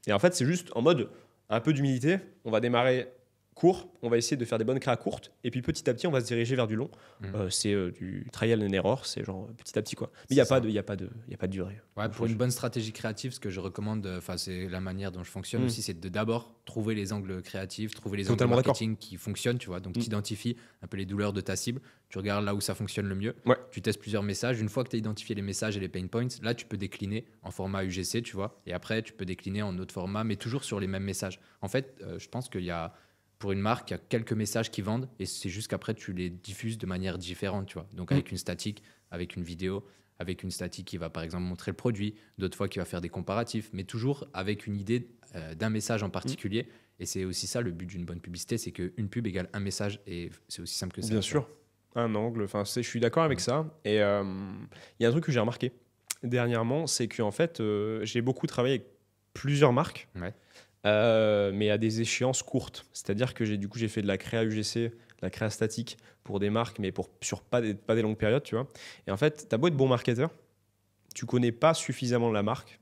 Et en fait c'est juste en mode un peu d'humilité, on va démarrer court, on va essayer de faire des bonnes créas courtes, et puis petit à petit on va se diriger vers du long. C'est du trial and error, c'est genre petit à petit, quoi. Mais il n'y a pas de durée. Ouais, pour une bonne stratégie créative, ce que je recommande, c'est la manière dont je fonctionne aussi, c'est de d'abord trouver les angles créatifs, trouver les angles marketing qui fonctionnent, tu vois. Donc tu identifies un peu les douleurs de ta cible, tu regardes là où ça fonctionne le mieux, tu testes plusieurs messages. Une fois que tu as identifié les messages et les pain points, là tu peux décliner en format UGC, tu vois, et après tu peux décliner en autre format, mais toujours sur les mêmes messages. En fait, je pense qu'il y a pour une marque, il y a quelques messages qui vendent et c'est juste qu'après, tu les diffuses de manière différente, tu vois. Donc, avec une statique, avec une vidéo, avec une statique qui va, par exemple, montrer le produit, d'autres fois qui va faire des comparatifs, mais toujours avec une idée d'un message en particulier. Et c'est aussi ça, le but d'une bonne publicité, c'est qu'une pub égale un message et c'est aussi simple que ça. Bien sûr, un angle. Enfin, je suis d'accord avec ça. Et il y a un truc que j'ai remarqué dernièrement, c'est qu'en fait, j'ai beaucoup travaillé avec plusieurs marques. Mais à des échéances courtes. C'est-à-dire que j'ai fait de la créa UGC, de la créa statique pour des marques, mais sur pas des longues périodes, tu vois. Et en fait, tu as beau être bon marketeur, tu connais pas suffisamment la marque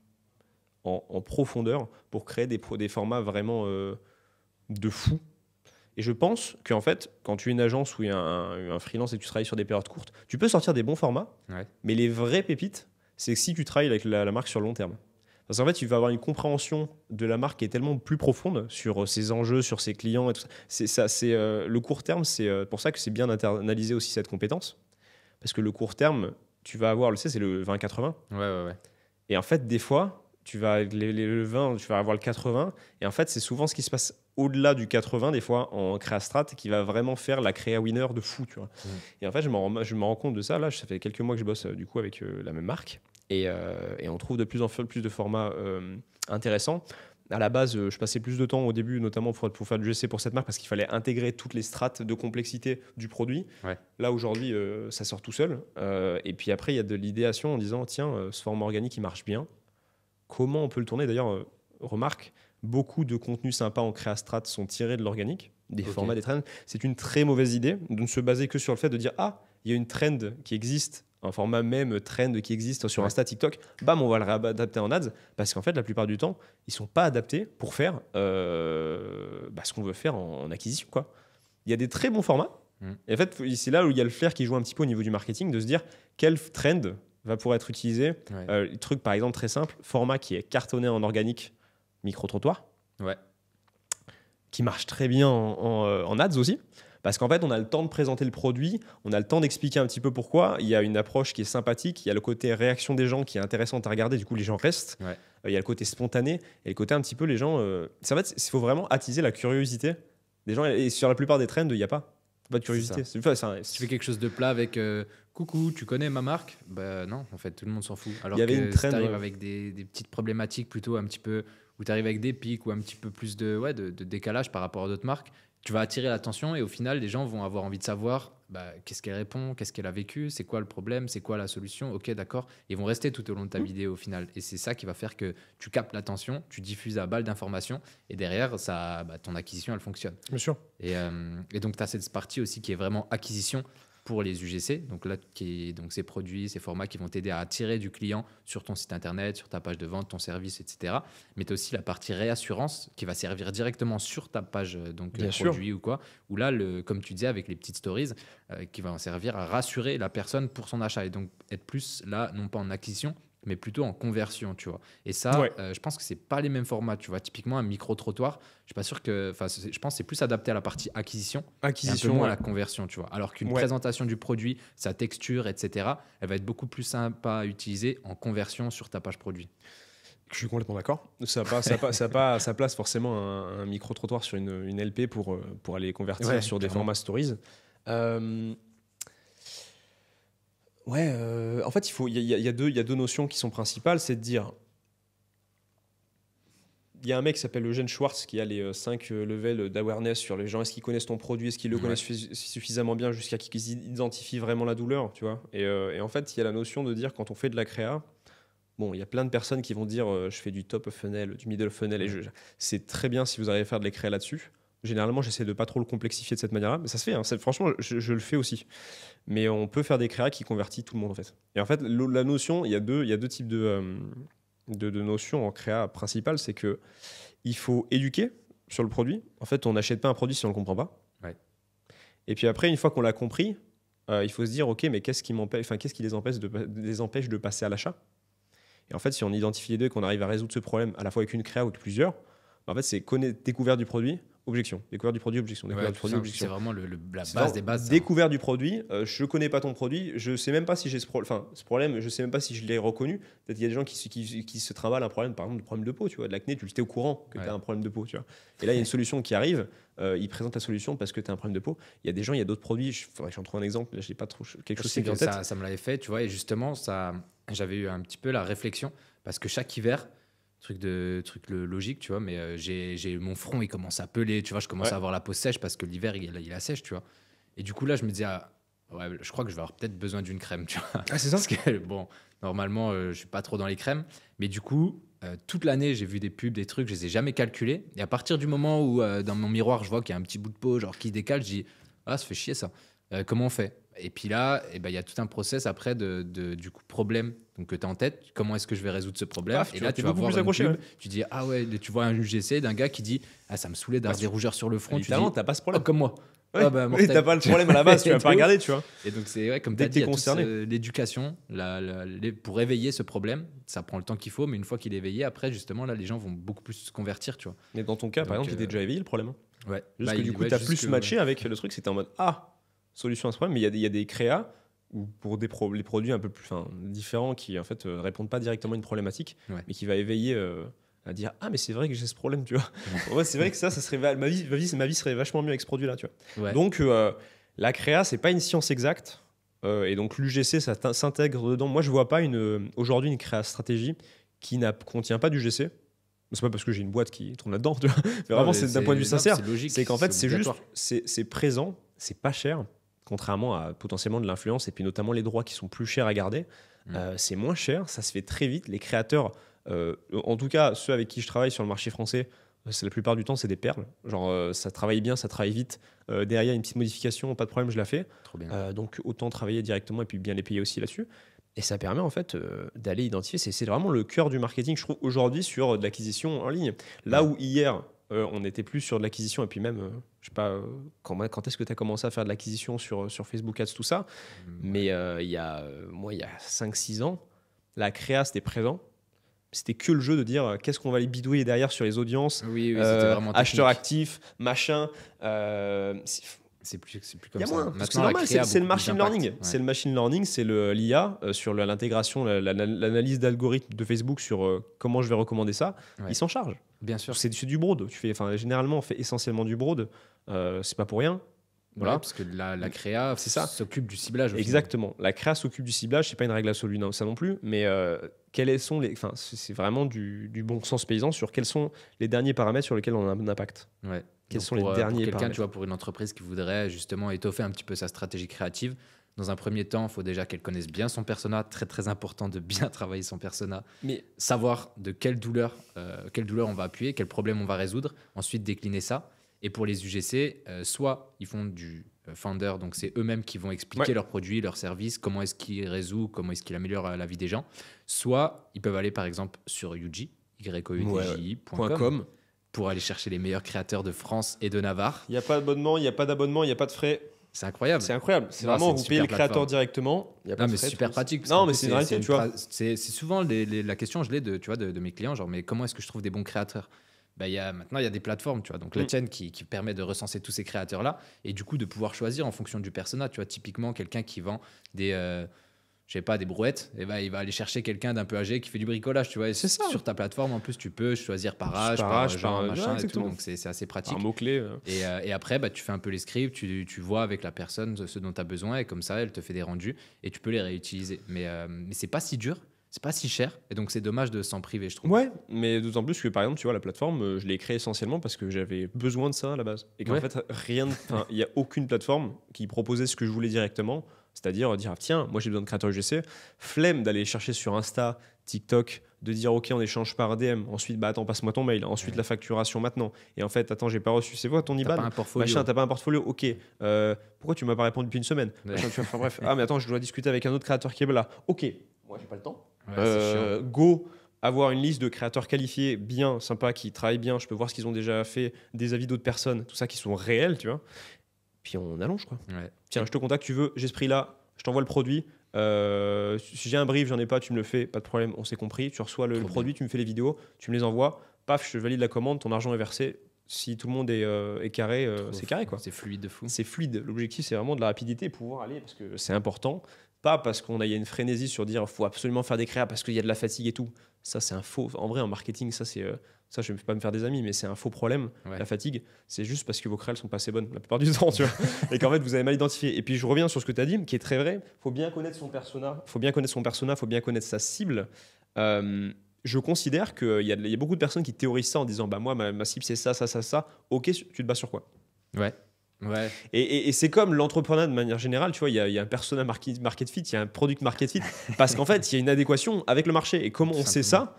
en profondeur pour créer des formats vraiment de fou. Et je pense qu'en fait, quand tu es une agence ou un freelance et que tu travailles sur des périodes courtes, tu peux sortir des bons formats, mais les vraies pépites, c'est si tu travailles avec la marque sur le long terme. Parce qu'en fait, tu vas avoir une compréhension de la marque qui est tellement plus profonde sur ses enjeux, sur ses clients et tout ça. Le court terme, c'est pour ça que c'est bien d'internaliser aussi cette compétence. Parce que le court terme, tu vas avoir, c'est le 20-80. Ouais. Et en fait, des fois, le 20, tu vas avoir le 80. Et en fait, c'est souvent ce qui se passe au-delà du 80, des fois, en créa strat, qui va vraiment faire la créa winner de fou, tu vois. Et en fait, je me rends compte de ça. Là, ça fait quelques mois que je bosse du coup avec la même marque. Et on trouve de plus en plus de formats intéressants. À la base, je passais plus de temps au début, notamment pour faire du GC pour cette marque, parce qu'il fallait intégrer toutes les strates de complexité du produit. Là, aujourd'hui, ça sort tout seul. Et puis après, il y a de l'idéation en disant, tiens, ce format organique, il marche bien. Comment on peut le tourner ? D'ailleurs, remarque, beaucoup de contenus sympas en créa strat sont tirés de l'organique, des formats, des trends. C'est une très mauvaise idée de ne se baser que sur le fait de dire, il y a une trend qui existe un format même trend qui existe sur Insta, TikTok, bam, on va le réadapter en ads, parce qu'en fait, la plupart du temps, ils sont pas adaptés pour faire ce qu'on veut faire en acquisition, quoi. Il y a des très bons formats, et en fait, c'est là où il y a le flair qui joue un petit peu au niveau du marketing, de se dire quel trend va pouvoir être utilisé. Truc, par exemple, très simple, format qui est cartonné en organique, micro-trottoir, qui marche très bien en ads aussi. Parce qu'en fait, on a le temps de présenter le produit, on a le temps d'expliquer un petit peu pourquoi. Il y a une approche qui est sympathique, il y a le côté réaction des gens qui est intéressante à regarder, du coup, les gens restent. Il y a le côté spontané et le côté un petit peu, les gens... En fait, il faut vraiment attiser la curiosité des gens. Et sur la plupart des trends, il n'y a pas de curiosité. Si tu fais quelque chose de plat avec coucou, tu connais ma marque? Bah non, en fait, tout le monde s'en fout. Alors que si tu arrives avec des petites problématiques plutôt un petit peu, où tu arrives avec des pics ou un petit peu plus de décalage par rapport à d'autres marques, tu vas attirer l'attention et au final, les gens vont avoir envie de savoir qu'est-ce qu'elle répond, qu'est-ce qu'elle a vécu, c'est quoi le problème, c'est quoi la solution. Ok, d'accord. Ils vont rester tout au long de ta vidéo au final. Et c'est ça qui va faire que tu captes l'attention, tu diffuses à balle d'informations et derrière, ton acquisition, elle fonctionne. Bien sûr. Et donc, tu as cette partie aussi qui est vraiment acquisition pour les UGC. Donc là, donc ces produits, ces formats qui vont t'aider à attirer du client sur ton site internet, sur ta page de vente, ton service, etc. Mais tu as aussi la partie réassurance qui va servir directement sur ta page produit ou quoi. Où là, comme tu disais, avec les petites stories, qui vont servir à rassurer la personne pour son achat. Et donc être plus là, non pas en acquisition, mais plutôt en conversion, tu vois. Et ça, je pense que c'est pas les mêmes formats, tu vois. Typiquement, un micro-trottoir, je suis pas sûr que... je pense que c'est plus adapté à la partie acquisition et un peu moins à la conversion, tu vois. Alors qu'une présentation du produit, sa texture, etc., elle va être beaucoup plus sympa à utiliser en conversion sur ta page produit. Je suis complètement d'accord. Ça place forcément un micro-trottoir sur une LP pour aller convertir sur des formats stories. En fait, il y a deux notions qui sont principales. C'est de dire, il y a un mec qui s'appelle Eugène Schwartz qui a les 5 levels d'awareness sur les gens. Est-ce qu'ils connaissent ton produit? Est-ce qu'ils le connaissent suffisamment bien jusqu'à qu'ils identifient vraiment la douleur, tu vois? Et en fait, il y a la notion de dire, quand on fait de la créa, bon, il y a plein de personnes qui vont dire je fais du top of funnel, du middle funnel, et c'est très bien si vous arrivez à faire de la créa là-dessus. Généralement, j'essaie de pas trop le complexifier de cette manière-là, mais ça se fait. Hein. Franchement, je le fais aussi. Mais on peut faire des créas qui convertissent tout le monde, en fait. Et en fait, la notion, il y a deux types de notions en créa principale. C'est que il faut éduquer sur le produit. En fait, on n'achète pas un produit si on le comprend pas. Et puis après, une fois qu'on l'a compris, il faut se dire, ok, mais qu'est-ce qui les empêche de passer à l'achat? Et en fait, si on identifie les deux et qu'on arrive à résoudre ce problème à la fois avec une créa ou avec plusieurs, en fait, c'est découverte du produit, objection. Découverte du produit, objection. Découverte du produit, objection. C'est vraiment la base des bases. Découverte du produit, je ne connais pas ton produit, je ne sais même pas si j'ai ce problème, je ne sais même pas si je l'ai reconnu. Peut-être qu'il y a des gens qui se trimballent un problème, par exemple, de problème de peau, tu vois, de l'acné, tu le sais au courant que tu as un problème de peau, tu vois. Et là, il y a une solution qui arrive, ils présentent la solution parce que tu as un problème de peau. Il y a des gens, il y a d'autres produits, faudrait que j'en trouve un exemple, là, je n'ai pas trop quelque chose qui vient en tête. Ça me l'avait fait, tu vois, et justement, j'avais eu un petit peu la réflexion, parce que chaque hiver, truc logique, tu vois, mais j'ai mon front, il commence à peler, tu vois, je commence à avoir la peau sèche parce que l'hiver, il a sèche, tu vois. Et du coup, là, je me disais, je crois que je vais avoir peut-être besoin d'une crème, tu vois. Ah, c'est ça? Parce que, bon, normalement, je suis pas trop dans les crèmes, mais du coup, toute l'année, j'ai vu des pubs, des trucs, je les ai jamais calculés. Et à partir du moment où, dans mon miroir, je vois qu'il y a un petit bout de peau, genre, qui décale, je dis, ça fait chier, ça. Comment on fait? Et puis là, il y a tout un process après du coup, problème que tu as en tête. Comment est-ce que je vais résoudre ce problème? Et là, tu vas voir une pub, tu dis, tu vois un UGC d'un gars qui dit, ça me saulait d'avoir des rougeurs sur le front. Tu dis, t'as pas ce problème. Comme moi. T'as pas le problème à la base, tu vas pas regarder, tu vois. Et donc, c'est comme tu as dit, l'éducation pour éveiller ce problème, ça prend le temps qu'il faut, mais une fois qu'il est éveillé, après, justement, là, les gens vont beaucoup plus se convertir, tu vois. Mais dans ton cas, par exemple, il était déjà éveillé le problème. Juste que du coup, tu as plus matché avec le truc, c'était en mode, solution à ce problème, mais il y a des créas ou pour les produits un peu plus différents qui en fait répondent pas directement à une problématique, mais qui va éveiller à dire mais c'est vrai que j'ai ce problème, tu vois. C'est vrai que ça serait ma vie serait vachement mieux avec ce produit là, tu vois. Donc la créa, c'est pas une science exacte, et donc l'UGC ça s'intègre dedans. Moi je vois pas aujourd'hui une créa stratégie qui contient pas d'UGC. C'est pas parce que j'ai une boîte qui tourne là-dedans, tu vois. Mais vraiment c'est d'un point de vue sincère, c'est qu'en fait c'est juste c'est présent, c'est pas cher. Contrairement à potentiellement de l'influence et puis notamment les droits qui sont plus chers à garder, c'est moins cher, ça se fait très vite. Les créateurs, en tout cas ceux avec qui je travaille sur le marché français, La plupart du temps, c'est des perles. Genre, ça travaille bien, ça travaille vite. Derrière, une petite modification, pas de problème, je la fais. Trop bien. Donc, autant travailler directement et puis bien les payer aussi là-dessus. Et ça permet en fait d'aller identifier. C'est vraiment le cœur du marketing, je trouve, aujourd'hui sur de l'acquisition en ligne. Là où hier, on était plus sur de l'acquisition et puis même, je sais pas, quand est-ce que tu as commencé à faire de l'acquisition sur Facebook Ads, tout ça. Mais il y a 5-6 ans, la créa, c'était présent. C'était que le jeu de dire qu'est-ce qu'on va aller bidouiller derrière sur les audiences, Oui, c'était vraiment acheteurs technique. actifs, machin. C'est plus Il comme y a ça. moins, parce que c'est Maintenant, la normal, créa a c'est le beaucoup plus machine d'impact. learning. Ouais. C'est le machine learning, c'est l'IA sur l'intégration, l'analyse d'algorithmes de Facebook sur comment je vais recommander ça. Ouais. Il s'en charge. Bien sûr. C'est du broad. Généralement, on fait essentiellement du broad. C'est pas pour rien. Voilà. Ouais, parce que la créa C'est ça. s'occupe du ciblage. Au Exactement. La créa s'occupe du ciblage. C'est pas une règle absolue, ça non plus. Mais quels sont c'est vraiment du bon sens paysan sur quels sont les derniers paramètres sur lesquels on a un impact. final. Ouais. Quels Donc sont les derniers pour quelqu'un, paramètres. tu vois, pour une entreprise qui voudrait justement étoffer un petit peu sa stratégie créative, dans un premier temps, il faut déjà qu'elle connaisse bien son persona. Très, très important de bien travailler son persona. Mais Savoir de quelle douleur on va appuyer, quel problème on va résoudre. Ensuite, décliner ça. Et pour les UGC, soit ils font du founder, donc c'est eux-mêmes qui vont expliquer leurs produits, leurs services, comment est-ce qu'ils résout, comment est-ce qu'ils améliorent la vie des gens. Soit ils peuvent aller par exemple sur UJ, youdji.com, pour aller chercher les meilleurs créateurs de France et de Navarre. il n'y a pas d'abonnement, il n'y a pas d'abonnement, il n'y a pas de frais. C'est incroyable. C'est incroyable. C'est Non, vraiment, c'est vous une payez le super créateur plateforme. directement. Il y a pas Non, de mais frais, c'est super tout. pratique. parce Non, qu'en mais plus, c'est une réalité, tu vois. C'est souvent la question, je l'ai de mes clients, genre, mais comment est-ce que je trouve des bons créateurs? Bah, maintenant, il y a des plateformes, tu vois. Donc, la tienne qui permet de recenser tous ces créateurs-là et du coup, de pouvoir choisir en fonction du persona. Tu vois, typiquement, quelqu'un qui vend je sais pas, des brouettes, et ben il va aller chercher quelqu'un d'un peu âgé qui fait du bricolage, tu vois. Et C'est ça. Sur ta plateforme, en plus, tu peux choisir par âge, genre, machin et tout. Donc, c'est assez pratique. Un mot-clé. Et après, bah, tu fais un peu les scripts, tu vois avec la personne ce dont tu as besoin, et comme ça, elle te fait des rendus, et tu peux les réutiliser. Mais c'est pas si dur, c'est pas si cher, et donc c'est dommage de s'en priver, je trouve. Ouais, mais d'autant plus que par exemple, tu vois, la plateforme, je l'ai créée essentiellement parce que j'avais besoin de ça à la base. Et qu'en fait, il n'y a aucune plateforme qui proposait ce que je voulais directement. C'est-à-dire dire, tiens, moi j'ai besoin de créateurs UGC, flemme d'aller chercher sur Insta, TikTok, de dire, ok, on échange par DM, ensuite, bah attends, passe-moi ton mail, ensuite la facturation maintenant, et en fait, attends, j'ai pas reçu, c'est quoi ton IBAN? T'as pas un portfolio. Machin, t'as pas un portfolio, ok, pourquoi tu m'as pas répondu depuis une semaine? Machin, enfin, bref, ah mais attends, je dois discuter avec un autre créateur qui est là, ok, moi j'ai pas le temps. Go, avoir une liste de créateurs qualifiés, bien, sympa, qui travaillent bien, je peux voir ce qu'ils ont déjà fait, des avis d'autres personnes, tout ça qui sont réels, tu vois. Puis on allonge, quoi. Ouais. Tiens, je te contacte, tu veux, j'ai ce prix-là, je t'envoie le produit. Si j'ai un brief, j'en ai pas, tu me le fais, pas de problème, on s'est compris. Tu reçois le produit, tu me fais les vidéos, tu me les envoies, paf, je valide la commande, ton argent est versé. Si tout le monde est carré, c'est carré, quoi. C'est fluide de fou. C'est fluide. L'objectif, c'est vraiment de la rapidité, pouvoir aller, parce que c'est important. Pas parce qu'on a une frénésie sur dire faut absolument faire des créas parce qu'il y a de la fatigue et tout. Ça, c'est un faux. En vrai, en marketing, ça, je ne vais pas me faire des amis, mais c'est un faux problème. Ouais. La fatigue, c'est juste parce que vos créas sont pas assez bonnes la plupart du temps, tu vois. Et qu'en fait, vous avez mal identifié. Et puis, je reviens sur ce que tu as dit, qui est très vrai. Faut bien connaître son persona. Faut bien connaître sa cible. Je considère qu'il y a beaucoup de personnes qui théorisent ça en disant bah moi, ma cible, c'est ça, ça, ça, ça. Ok, tu te bases sur quoi? Ouais. Ouais. Et c'est comme l'entrepreneuriat de manière générale, tu vois, il y a un persona market fit, il y a un product market fit, parce qu'en fait, il y a une adéquation avec le marché. Et comment on sait ça?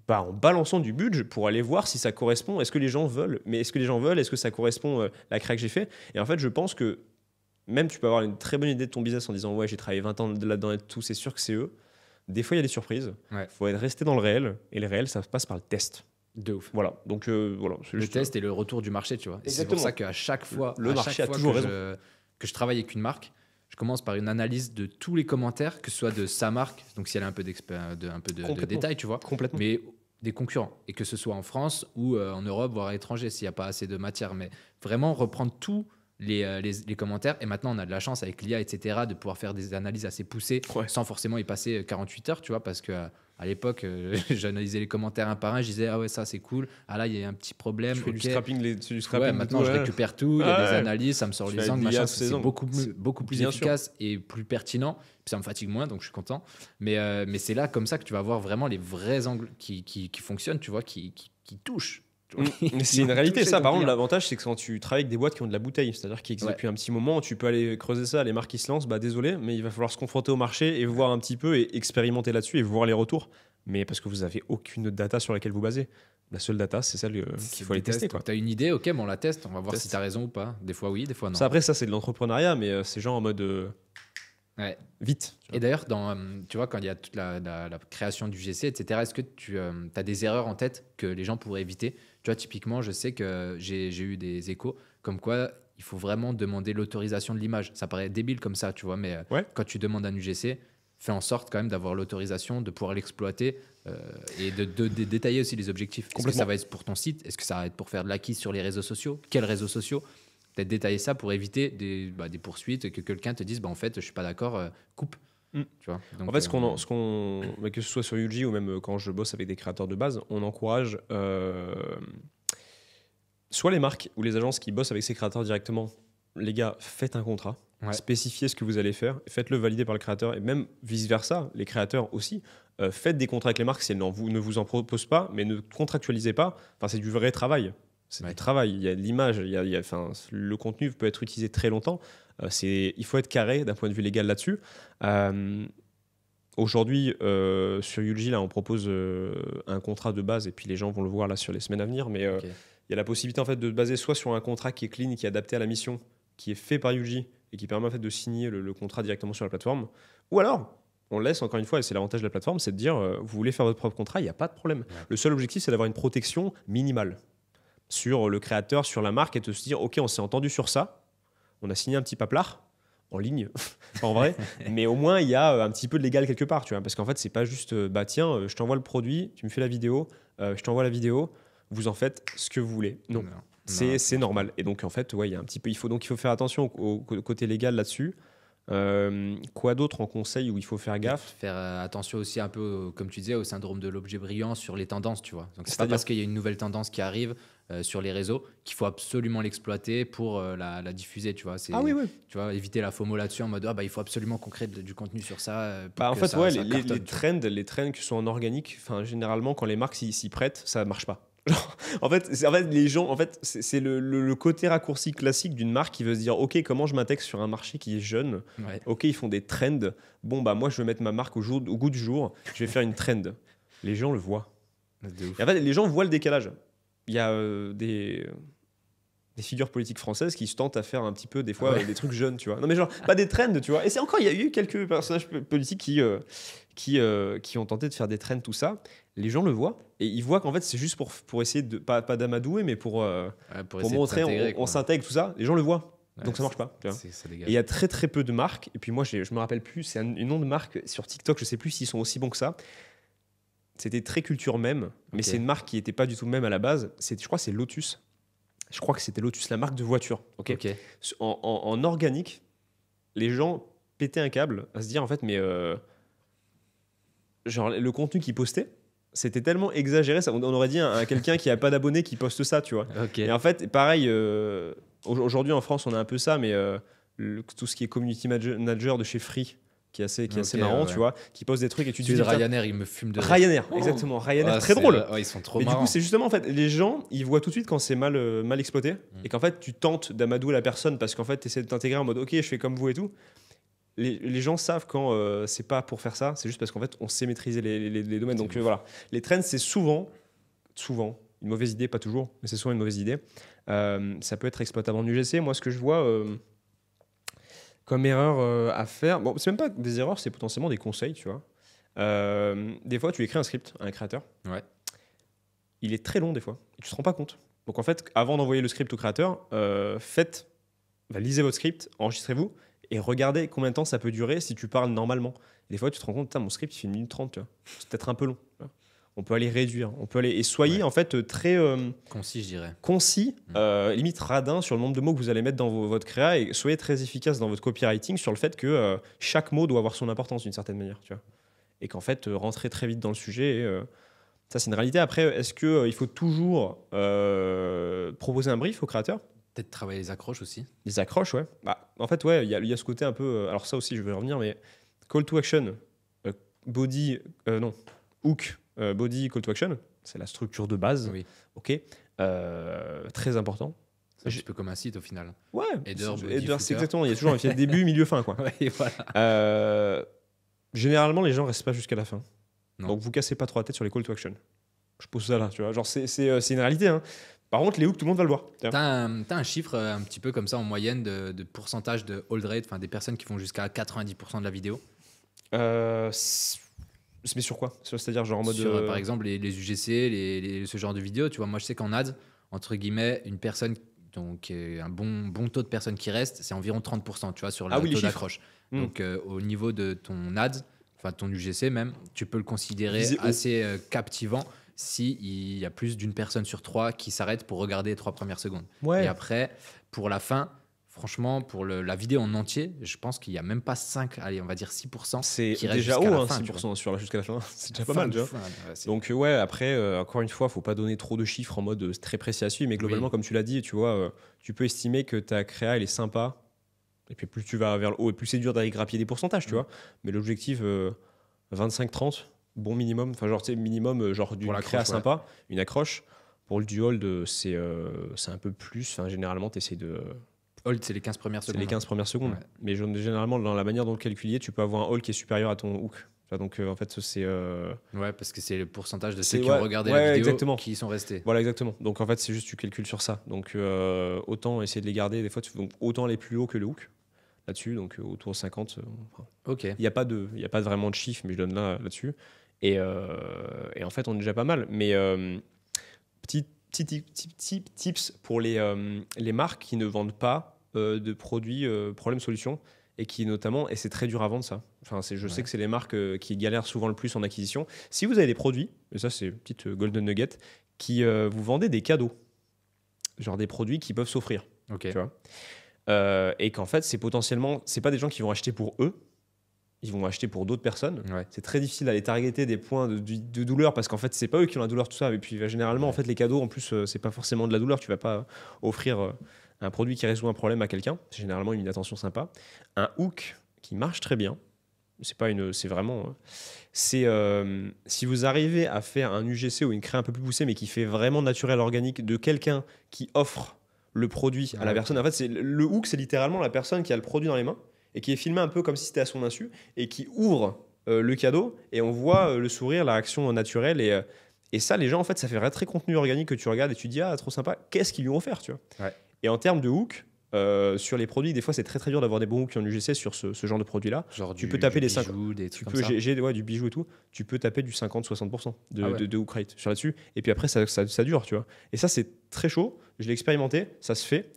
Bah, en balançant du budget pour aller voir si ça correspond. Est-ce que les gens veulent? Mais est-ce que les gens veulent? Est-ce que ça correspond à la créa que j'ai fait? Et en fait, je pense que même tu peux avoir une très bonne idée de ton business en disant ouais, j'ai travaillé 20 ans là-dedans et tout, c'est sûr que c'est eux. Des fois, il y a des surprises. Il faut être resté dans le réel. Et le réel, ça passe par le test. De ouf. Voilà. Donc, voilà. Le test et le retour du marché, tu vois. Et c'est pour ça qu'à chaque fois, le marché a toujours raison. Que je travaille avec une marque, je commence par une analyse de tous les commentaires, que ce soit de sa marque, donc si elle a un peu de détails, tu vois, mais des concurrents, et que ce soit en France ou en Europe, voire à l'étranger, s'il n'y a pas assez de matière. Mais vraiment reprendre tous les commentaires. Et maintenant, on a de la chance avec l'IA, etc., de pouvoir faire des analyses assez poussées sans forcément y passer 48 heures, tu vois, parce que à l'époque, j'analysais les commentaires un par un, je disais ah ouais, ça c'est cool, ah là il y a un petit problème. Tu fais du scrapping, ouais, maintenant je récupère tout, il y a des analyses, ça me sort les angles, machin, c'est beaucoup plus efficace et plus pertinent. Puis ça me fatigue moins, donc je suis content. Mais c'est là comme ça que tu vas voir vraiment les vrais angles qui fonctionnent, tu vois, qui touchent. C'est une réalité, ça. Par contre, l'avantage, c'est que quand tu travailles avec des boîtes qui ont de la bouteille, c'est-à-dire qui existent depuis un petit moment, tu peux aller creuser ça. Les marques qui se lancent, bah désolé, mais il va falloir se confronter au marché et voir un petit peu et expérimenter là-dessus et voir les retours. Mais parce que vous n'avez aucune data sur laquelle vous basez. La seule data, c'est celle qu'il faut aller tester. Tu as une idée, ok, bon, on la teste, on va voir si tu as raison ou pas. Des fois oui, des fois non. Ça, après, ça, c'est de l'entrepreneuriat, mais c'est genre en mode vite. Et d'ailleurs, tu vois, quand il y a toute la création du GC, etc., est-ce que tu as des erreurs en tête que les gens pourraient éviter? Tu vois, typiquement, je sais que j'ai eu des échos comme quoi il faut vraiment demander l'autorisation de l'image. Ça paraît débile comme ça, tu vois, mais quand tu demandes un UGC, fais en sorte quand même d'avoir l'autorisation de pouvoir l'exploiter et de détailler aussi les objectifs. Est-ce que ça va être pour ton site? Est-ce que ça va être pour faire de l'acquise sur les réseaux sociaux? Quels réseaux sociaux? Peut-être détailler ça pour éviter des poursuites, que quelqu'un te dise en fait, je suis pas d'accord, coupe. Tu vois. Donc, en fait, que ce soit sur UG ou même quand je bosse avec des créateurs de base, on encourage soit les marques ou les agences qui bossent avec ces créateurs directement. Les gars, faites un contrat, spécifiez ce que vous allez faire, faites-le valider par le créateur et même vice-versa, les créateurs aussi. Faites des contrats avec les marques si elles ne vous en proposent pas, mais ne contractualisez pas. Enfin, c'est du vrai travail. C'est du travail. Il y a de l'image, le contenu peut être utilisé très longtemps. Il faut être carré d'un point de vue légal là-dessus. Aujourd'hui, sur UG, là, on propose un contrat de base et puis les gens vont le voir là, sur les semaines à venir. Mais il y a la possibilité en fait, de baser soit sur un contrat qui est clean, qui est adapté à la mission, qui est fait par UG et qui permet en fait, de signer le contrat directement sur la plateforme. Ou alors, on laisse encore une fois, et c'est l'avantage de la plateforme, c'est de dire vous voulez faire votre propre contrat, il n'y a pas de problème. Le seul objectif, c'est d'avoir une protection minimale sur le créateur, sur la marque et de se dire ok, on s'est entendu sur ça, on a signé un petit paplard en ligne, en vrai, mais au moins il y a un petit peu de légal quelque part, tu vois, parce qu'en fait c'est pas juste tiens, je t'envoie le produit, tu me fais la vidéo, je t'envoie la vidéo, vous en faites ce que vous voulez. Non. C'est normal. Et donc en fait, il y a un petit peu, il faut faire attention au côté légal là-dessus. Quoi d'autre en conseil où il faut faire gaffe? Faire attention aussi un peu, comme tu disais, au syndrome de l'objet brillant sur les tendances, tu vois. Donc c'est pas parce qu'il y a une nouvelle tendance qui arrive sur les réseaux qu'il faut absolument l'exploiter pour la diffuser, tu vois. Oui. Tu vois, éviter la FOMO là-dessus en mode il faut absolument qu'on crée du contenu sur ça. En fait, les trends qui sont en organique, généralement quand les marques s'y prêtent, ça marche pas. En fait, les gens, c'est le côté raccourci classique d'une marque qui veut se dire ok, comment je m'intègre sur un marché qui est jeune. Ok, ils font des trends. Bon, moi, je vais mettre ma marque au goût du jour. Je vais faire une trend. Les gens le voient. Et en fait, les gens voient le décalage. Il y a des figures politiques françaises qui se tentent à faire un petit peu, des fois, des trucs jeunes, tu vois. Non, mais genre, pas des trends, tu vois. Et c'est encore, il y a eu quelques personnages politiques qui ont tenté de faire des trends, tout ça. Les gens le voient et ils voient qu'en fait c'est juste pour essayer de pas d'amadouer mais pour montrer on s'intègre tout ça. Les gens le voient donc ça marche pas. Et il y a très très peu de marques et puis moi je me rappelle plus, c'est un nom de marque sur TikTok, je sais plus s'ils sont aussi bons que ça. C'était très culture même, mais c'est une marque qui était pas du tout même à la base. Je crois que c'est Lotus. Je crois que c'était Lotus, la marque de voiture. En organique, les gens pétaient un câble à se dire en fait mais genre le contenu qu'ils postaient, c'était tellement exagéré, on aurait dit à quelqu'un qui n'a pas d'abonnés qui poste ça, tu vois. Et en fait, pareil, aujourd'hui en France, on a un peu ça, mais tout ce qui est community manager de chez Free, qui est assez marrant, tu vois, qui poste des trucs et tu te dis... Ryanair, il me fume de... Ryanair, exactement. Ryanair, très drôle. Ils sont trop marrants. Du coup, c'est justement, en fait, les gens, ils voient tout de suite quand c'est mal exploité et qu'en fait, tu tentes d'amadouer la personne parce qu'en fait, tu essaies de t'intégrer en mode ok, je fais comme vous et tout. Les gens savent quand c'est pas pour faire ça, c'est juste parce qu'en fait on sait maîtriser les domaines. Donc voilà, les trends c'est souvent une mauvaise idée, pas toujours, mais c'est souvent une mauvaise idée. Ça peut être exploitable en UGC. Moi, ce que je vois comme erreur à faire, bon, c'est même pas des erreurs, c'est potentiellement des conseils, tu vois. Des fois, tu écris un script à un créateur. Il est très long des fois, et tu te rends pas compte. Donc en fait, avant d'envoyer le script au créateur, lisez votre script, enregistrez-vous. Et regardez combien de temps ça peut durer si tu parles normalement. Et des fois, tu te rends compte, mon script, il fait 1 minute 30, tu vois. C'est peut-être un peu long. On peut aller réduire. Et soyez en fait très... concis, je dirais. Concis, limite radin sur le nombre de mots que vous allez mettre dans votre créa et soyez très efficace dans votre copywriting sur le fait que chaque mot doit avoir son importance d'une certaine manière, tu vois. Et qu'en fait, rentrez très vite dans le sujet. Et, ça, c'est une réalité. Après, est-ce qu'il faut toujours proposer un brief au créateur ? Peut-être travailler les accroches aussi. Les accroches, ouais. En fait, il y a ce côté un peu... alors ça aussi, je vais revenir, mais call to action, hook, body, call to action, c'est la structure de base. Oui. Ok. Très important. C'est un petit peu comme un site au final. Ouais. Header, c'est exactement. Il y a toujours un début, milieu, fin, quoi. Ouais, voilà. Généralement, les gens restent pas jusqu'à la fin. Non. Donc, vous cassez pas trop la tête sur les call to action. Je pose ça là, tu vois. Genre, c'est une réalité. Hein. Par contre, les hooks, tout le monde va le voir. T'as un chiffre un petit peu comme ça en moyenne de pourcentage de hold rate, enfin des personnes qui font jusqu'à 90% de la vidéo. Mais sur quoi? C'est-à-dire genre en mode... Sur, par exemple, les UGC, ce genre de vidéos. Tu vois, moi, je sais qu'en ads, entre guillemets, une personne, donc un bon taux de personnes qui restent, c'est environ 30%, tu vois, sur le taux d'accroche. Donc, au niveau de ton ads, enfin ton UGC même, tu peux le considérer assez captivant s'il y a plus d'une personne sur 3 qui s'arrête pour regarder les 3 premières secondes. Et après, pour la fin... Franchement, pour la vidéo en entier, je pense qu'il n'y a même pas 5, allez, on va dire 6% c'est qui restent déjà jusqu'à haut, la hein, fin. 6% jusqu'à la fin. C'est déjà pas mal, tu vois. Donc, ouais, après, encore une fois, il ne faut pas donner trop de chiffres en mode très précis à suivre, mais globalement, comme tu l'as dit, tu vois, tu peux estimer que ta créa, elle est sympa. Et puis, plus tu vas vers le haut, et plus c'est dur d'aller grappiller des pourcentages, tu vois. Mais l'objectif, 25-30, bon minimum. Enfin, genre, tu sais, minimum, genre d'une créa sympa, une accroche. Pour le du hold, c'est un peu plus. Enfin, généralement, tu essaies de... Hold, c'est les 15 premières secondes. C'est les 15 premières secondes. Ouais. Mais généralement, dans la manière dont le calculier, tu peux avoir un hold qui est supérieur à ton hook. Donc, en fait, c'est... Ouais, parce que c'est le pourcentage de ceux qui ont regardé la vidéo qui y sont restés. Voilà, exactement. Donc, en fait, c'est juste tu calcules sur ça. Donc, autant essayer de les garder. Des fois, donc, autant aller plus haut que le hook là-dessus. Donc, autour de 50. OK. Il n'y a pas vraiment de chiffre, mais je donne là-dessus. Et en fait, on est déjà pas mal. Mais petit tips pour les marques qui ne vendent pas de produits problème-solution et qui notamment, et c'est très dur à vendre ça, enfin, je sais que c'est les marques qui galèrent souvent le plus en acquisition. Si vous avez des produits, et ça c'est une petite golden nugget, qui vous vendez des cadeaux, genre des produits qui peuvent s'offrir, tu vois, et qu'en fait c'est potentiellement, c'est pas des gens qui vont acheter pour eux, ils vont acheter pour d'autres personnes. C'est très difficile d'aller targeter des points de douleur parce qu'en fait, c'est pas eux qui ont la douleur, tout ça. Et puis, généralement, en fait, les cadeaux, en plus, c'est pas forcément de la douleur. Tu vas pas offrir un produit qui résout un problème à quelqu'un. C'est généralement une attention sympa. Un hook qui marche très bien. C'est vraiment. Si vous arrivez à faire un UGC ou une créa un peu plus poussée, mais qui fait vraiment naturel, organique, de quelqu'un qui offre le produit à la personne. En fait, le hook, c'est littéralement la personne qui a le produit dans les mains et qui est filmé un peu comme si c'était à son insu, et qui ouvre le cadeau, et on voit le sourire, la réaction naturelle, et ça, les gens, en fait, ça fait un très contenu organique que tu regardes, et tu dis, ah, trop sympa, qu'est-ce qu'ils lui ont offert, tu vois. Et en termes de hook, sur les produits, des fois, c'est très très dur d'avoir des bons hooks en UGC sur ce genre de produit-là. Genre tu peux taper des les bijoux, des trucs tu comme peux, ça. du bijou et tout, tu peux taper du 50-60% de hook rate sur là-dessus, et puis après, ça dure, tu vois. Et ça, c'est très chaud, je l'ai expérimenté, ça se fait.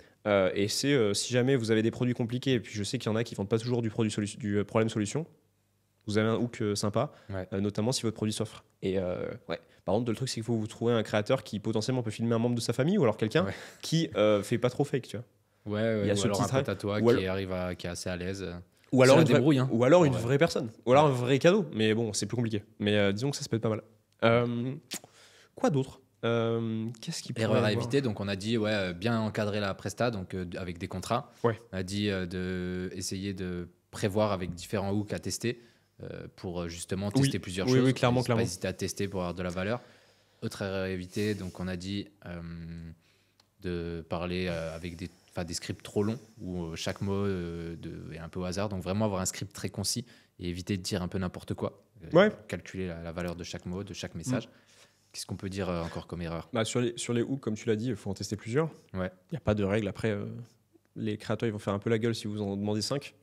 Et c'est si jamais vous avez des produits compliqués, et puis je sais qu'il y en a qui ne vendent pas toujours du problème solution, vous avez un hook sympa, notamment si votre produit s'offre. Et par contre, le truc, c'est qu'il faut vous trouver un créateur qui potentiellement peut filmer un membre de sa famille, ou alors quelqu'un qui fait pas trop fake, tu vois. Il y a ou alors un pote à toi qui est assez à l'aise. Ou alors une vraie personne, ou alors un vrai cadeau. Mais bon, c'est plus compliqué. Mais disons que ça peut être pas mal. Quoi d'autre? Qu'est-ce qui pourrait Erreur à éviter, donc on a dit bien encadrer la presta, donc avec des contrats. On a dit essayer de prévoir avec différents hooks à tester pour justement tester plusieurs choses. Oui, clairement. Pas hésiter à tester pour avoir de la valeur. Autre erreur à éviter, donc on a dit de parler avec des scripts trop longs où chaque mot est un peu au hasard, donc vraiment avoir un script très concis et éviter de dire un peu n'importe quoi. Calculer la valeur de chaque mot, de chaque message. Qu'est-ce qu'on peut dire encore comme erreur? Sur les hooks, comme tu l'as dit, il faut en tester plusieurs. Il n'y a pas de règle. Après, les créateurs ils vont faire un peu la gueule si vous en demandez 5.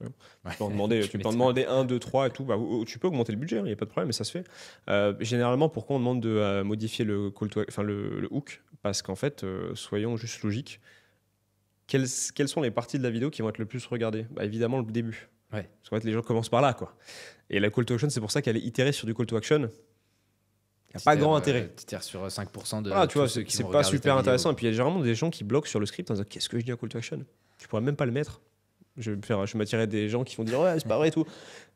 Tu peux en demander 1, 2, 3 et tout. Tu peux augmenter le budget, il n'y a pas de problème, mais ça se fait. Généralement, pourquoi on demande de modifier le hook? Parce qu'en fait, soyons juste logiques. Quelles sont les parties de la vidéo qui vont être le plus regardées? Évidemment, le début. Parce qu'en fait, les gens commencent par là, quoi. Et la call to action, c'est pour ça qu'elle est itérée sur du call to action. Il n'y a pas grand intérêt. Tu tires sur 5% de tu vois, c'est pas super intéressant. Et puis il y a généralement des gens qui bloquent sur le script en disant qu'est-ce que je dis à call to action? Tu pourrais même pas le mettre. Je m'attirerai des gens qui vont dire ouais, c'est pas vrai et tout.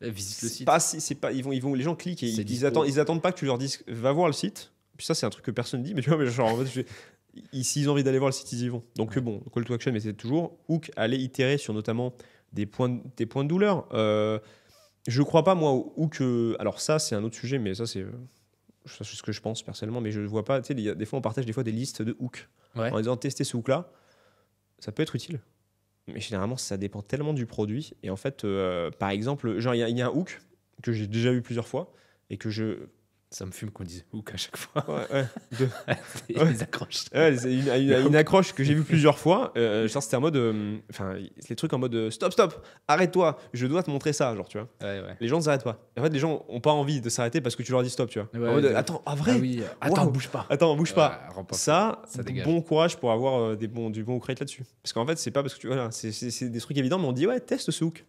Visite le site. Les gens cliquent et ils attendent pas que tu leur dises va voir le site. Puis ça, c'est un truc que personne dit, mais tu vois, s'ils ont envie d'aller voir le site, ils y vont. Donc bon, call to action, mais c'est toujours hook, aller itérer sur notamment des points de douleur. Je crois pas, moi, au hook. Alors ça, c'est un autre sujet, mais ça, c'est ce que je pense personnellement, mais je ne vois pas. Tu sais, des fois, on partage des listes de hooks en disant tester ce hook-là. Ça peut être utile, mais généralement, ça dépend tellement du produit. Et en fait, par exemple, genre, il y a un hook que j'ai déjà eu plusieurs fois et que Ça me fume qu'on dise hook à chaque fois. Ouais. Les accroches. Ouais, c'est une accroche que j'ai vue plusieurs fois. Genre, c'était en mode. Enfin, les trucs en mode stop, arrête-toi, je dois te montrer ça. Genre, tu vois. Ouais. Les gens ne s'arrêtent pas. En fait, les gens n'ont pas envie de s'arrêter parce que tu leur dis stop, tu vois. Ouais, en mode, attends, vrai oui. Attends, wow. bouge pas. Attends, bouge pas. Ça dégage. bon courage pour avoir du bon hook rate là-dessus. Parce qu'en fait, c'est pas parce que tu. Voilà, c'est des trucs évidents, mais on dit, ouais, teste ce hook.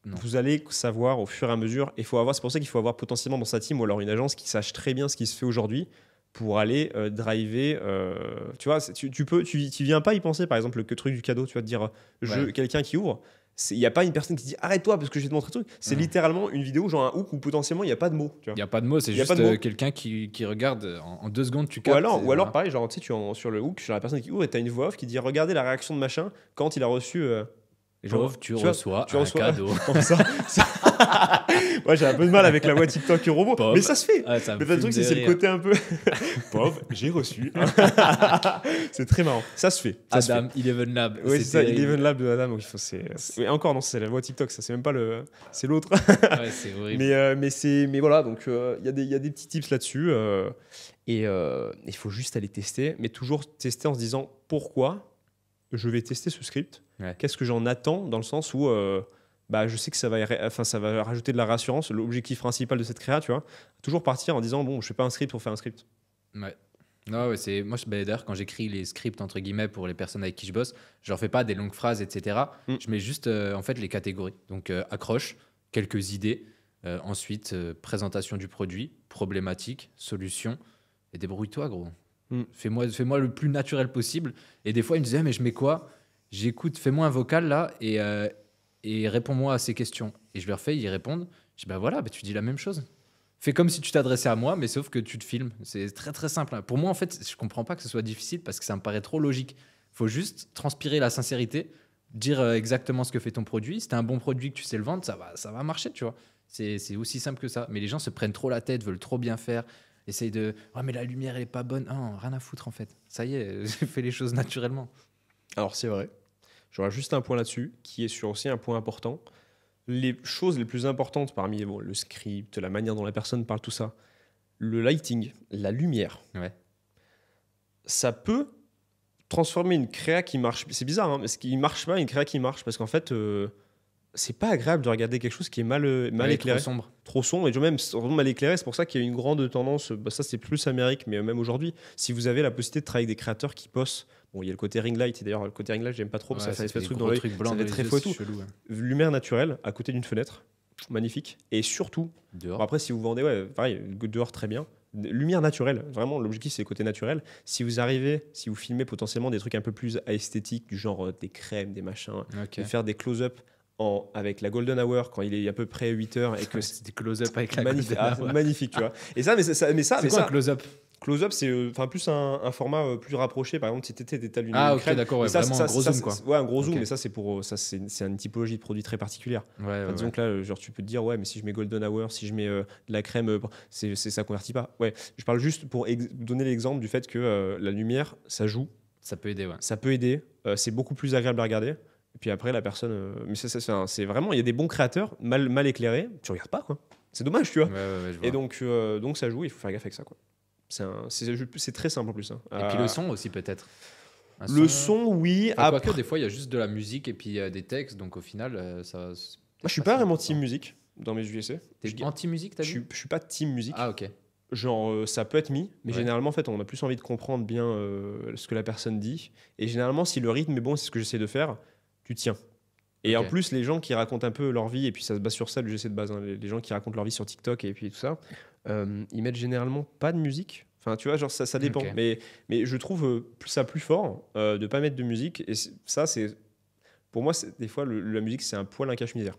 Non. Vous allez savoir au fur et à mesure. C'est pour ça qu'il faut avoir potentiellement dans sa team ou alors une agence qui sache très bien ce qui se fait aujourd'hui pour aller driver. Tu vois, tu viens pas y penser, par exemple, le truc du cadeau, tu vas te dire, quelqu'un qui ouvre. Il n'y a pas une personne qui dit arrête-toi parce que je vais te montrer un truc. C'est littéralement une vidéo, genre un hook où potentiellement il n'y a pas de mots. Il n'y a pas de mots, c'est juste quelqu'un qui regarde en 2 secondes, tu captes. Ou alors pareil, genre tu sais, sur le hook, sur la personne qui ouvre et tu as une voix off qui dit regardez la réaction de machin quand il a reçu. Genre, tu reçois un cadeau. Comme ça. Moi, j'ai un peu de mal avec la voix TikTok robot, mais ça se fait. Le truc, c'est le côté un peu. Pauvre, j'ai reçu. C'est très marrant. Ça se fait. Adam, Eleven Lab. Oui, c'est ça, Eleven Lab de Adam. Oui, encore, non, c'est la voix TikTok. Ça, c'est même pas le. C'est l'autre. Ouais, c'est horrible. Mais voilà, donc il y a des petits tips là-dessus. Et il faut juste aller tester, mais toujours tester en se disant pourquoi je vais tester ce script. Qu'est-ce que j'en attends dans le sens où je sais que ça va rajouter de la réassurance, l'objectif principal de cette créa, tu vois. Toujours partir en disant bon, je fais pas un script pour faire un script. Ouais. Non, ouais, c'est moi d'ailleurs quand j'écris les scripts entre guillemets pour les personnes avec qui je bosse, je leur fais pas des longues phrases etc. Je mets juste en fait les catégories. Donc accroche, quelques idées, ensuite présentation du produit, problématique, solution et débrouille-toi gros. Fais-moi le plus naturel possible. Et des fois, ils me disaient, mais je mets quoi ? J'écoute, fais-moi un vocal là et réponds-moi à ces questions. Et je leur fais, ils répondent. Je dis, voilà, tu dis la même chose. Fais comme si tu t'adressais à moi, mais sauf que tu te filmes. C'est très très simple. Pour moi, en fait, je comprends pas que ce soit difficile parce que ça me paraît trop logique. Il faut juste transpirer la sincérité, dire exactement ce que fait ton produit. Si tu as un bon produit que tu sais le vendre, ça va marcher, tu vois. C'est aussi simple que ça. Mais les gens se prennent trop la tête, veulent trop bien faire. Essaye de mais la lumière elle est pas bonne. Non, rien à foutre en fait. Ça y est, j'ai fait les choses naturellement. Alors c'est vrai. J'aurais juste un point là-dessus qui est sur aussi un point important. Les choses les plus importantes parmi le script, la manière dont la personne parle, tout ça, le lighting, la lumière. Ouais. Ça peut transformer une créa qui marche. C'est bizarre, hein, mais ce qui marche pas, une créa qui marche parce qu'en fait. C'est pas agréable de regarder quelque chose qui est mal éclairé. Trop sombre, et même mal éclairé. C'est pour ça qu'il y a une grande tendance, ça c'est plus Amérique, mais même aujourd'hui, si vous avez la possibilité de travailler avec des créateurs qui bossent, il y a le côté ring light, et d'ailleurs le côté ring light j'aime pas trop, parce que ça fait des trucs dans l'œil, ça fait très faux et tout. Chelou, ouais. Lumière naturelle, à côté d'une fenêtre, magnifique, et surtout, dehors. Après si vous vendez, pareil, dehors très bien, lumière naturelle, vraiment l'objectif c'est le côté naturel. Si vous filmez potentiellement des trucs un peu plus esthétiques, du genre des crèmes, des machins, de faire des close-up, avec la golden hour quand il est à peu près 8h et que c'est des close-up avec la golden hour. Magnifique, tu vois. Et ça, c'est quoi un close-up ? Close-up, c'est plus un format plus rapproché. Par exemple, si tu étais d'étaler une crème. Ok, d'accord, vraiment un gros zoom, quoi. Ouais, un gros zoom, mais ça, c'est une typologie de produit très particulière. Disons que là, genre, tu peux te dire, mais si je mets golden hour, si je mets de la crème, ça convertit pas. Ouais, je parle juste pour donner l'exemple du fait que la lumière, ça joue. Ça peut aider, ouais. Ça peut aider. C'est beaucoup plus agréable à regarder. Et puis après, la personne. Mais c'est vraiment. Il y a des bons créateurs mal éclairés. Tu regardes pas, quoi. C'est dommage, tu vois. Et donc, ça joue. Il faut faire gaffe avec ça, quoi. C'est très simple en plus. Hein. Et puis le son aussi, peut-être. Le son, oui. Quoique, des fois, il y a juste de la musique et puis des textes. Donc, au final, ça. Moi, je suis pas vraiment team musique dans mes UGC. T'es anti-musique, t'as dit ? Je suis pas team musique. Ah, ok. Genre, ça peut être mis, mais généralement, en fait, on a plus envie de comprendre bien ce que la personne dit. Et généralement, si le rythme est bon, c'est ce que j'essaie de faire. Tu tiens. Et en plus, les gens qui racontent un peu leur vie, et puis ça se base sur ça, j'essaie de base, hein, les gens qui racontent leur vie sur TikTok et puis tout ça, ils mettent généralement pas de musique. Enfin, tu vois, genre ça dépend. Mais je trouve ça plus fort de pas mettre de musique. Et ça, c'est pour moi, des fois, la musique, c'est un poil un cache-misère.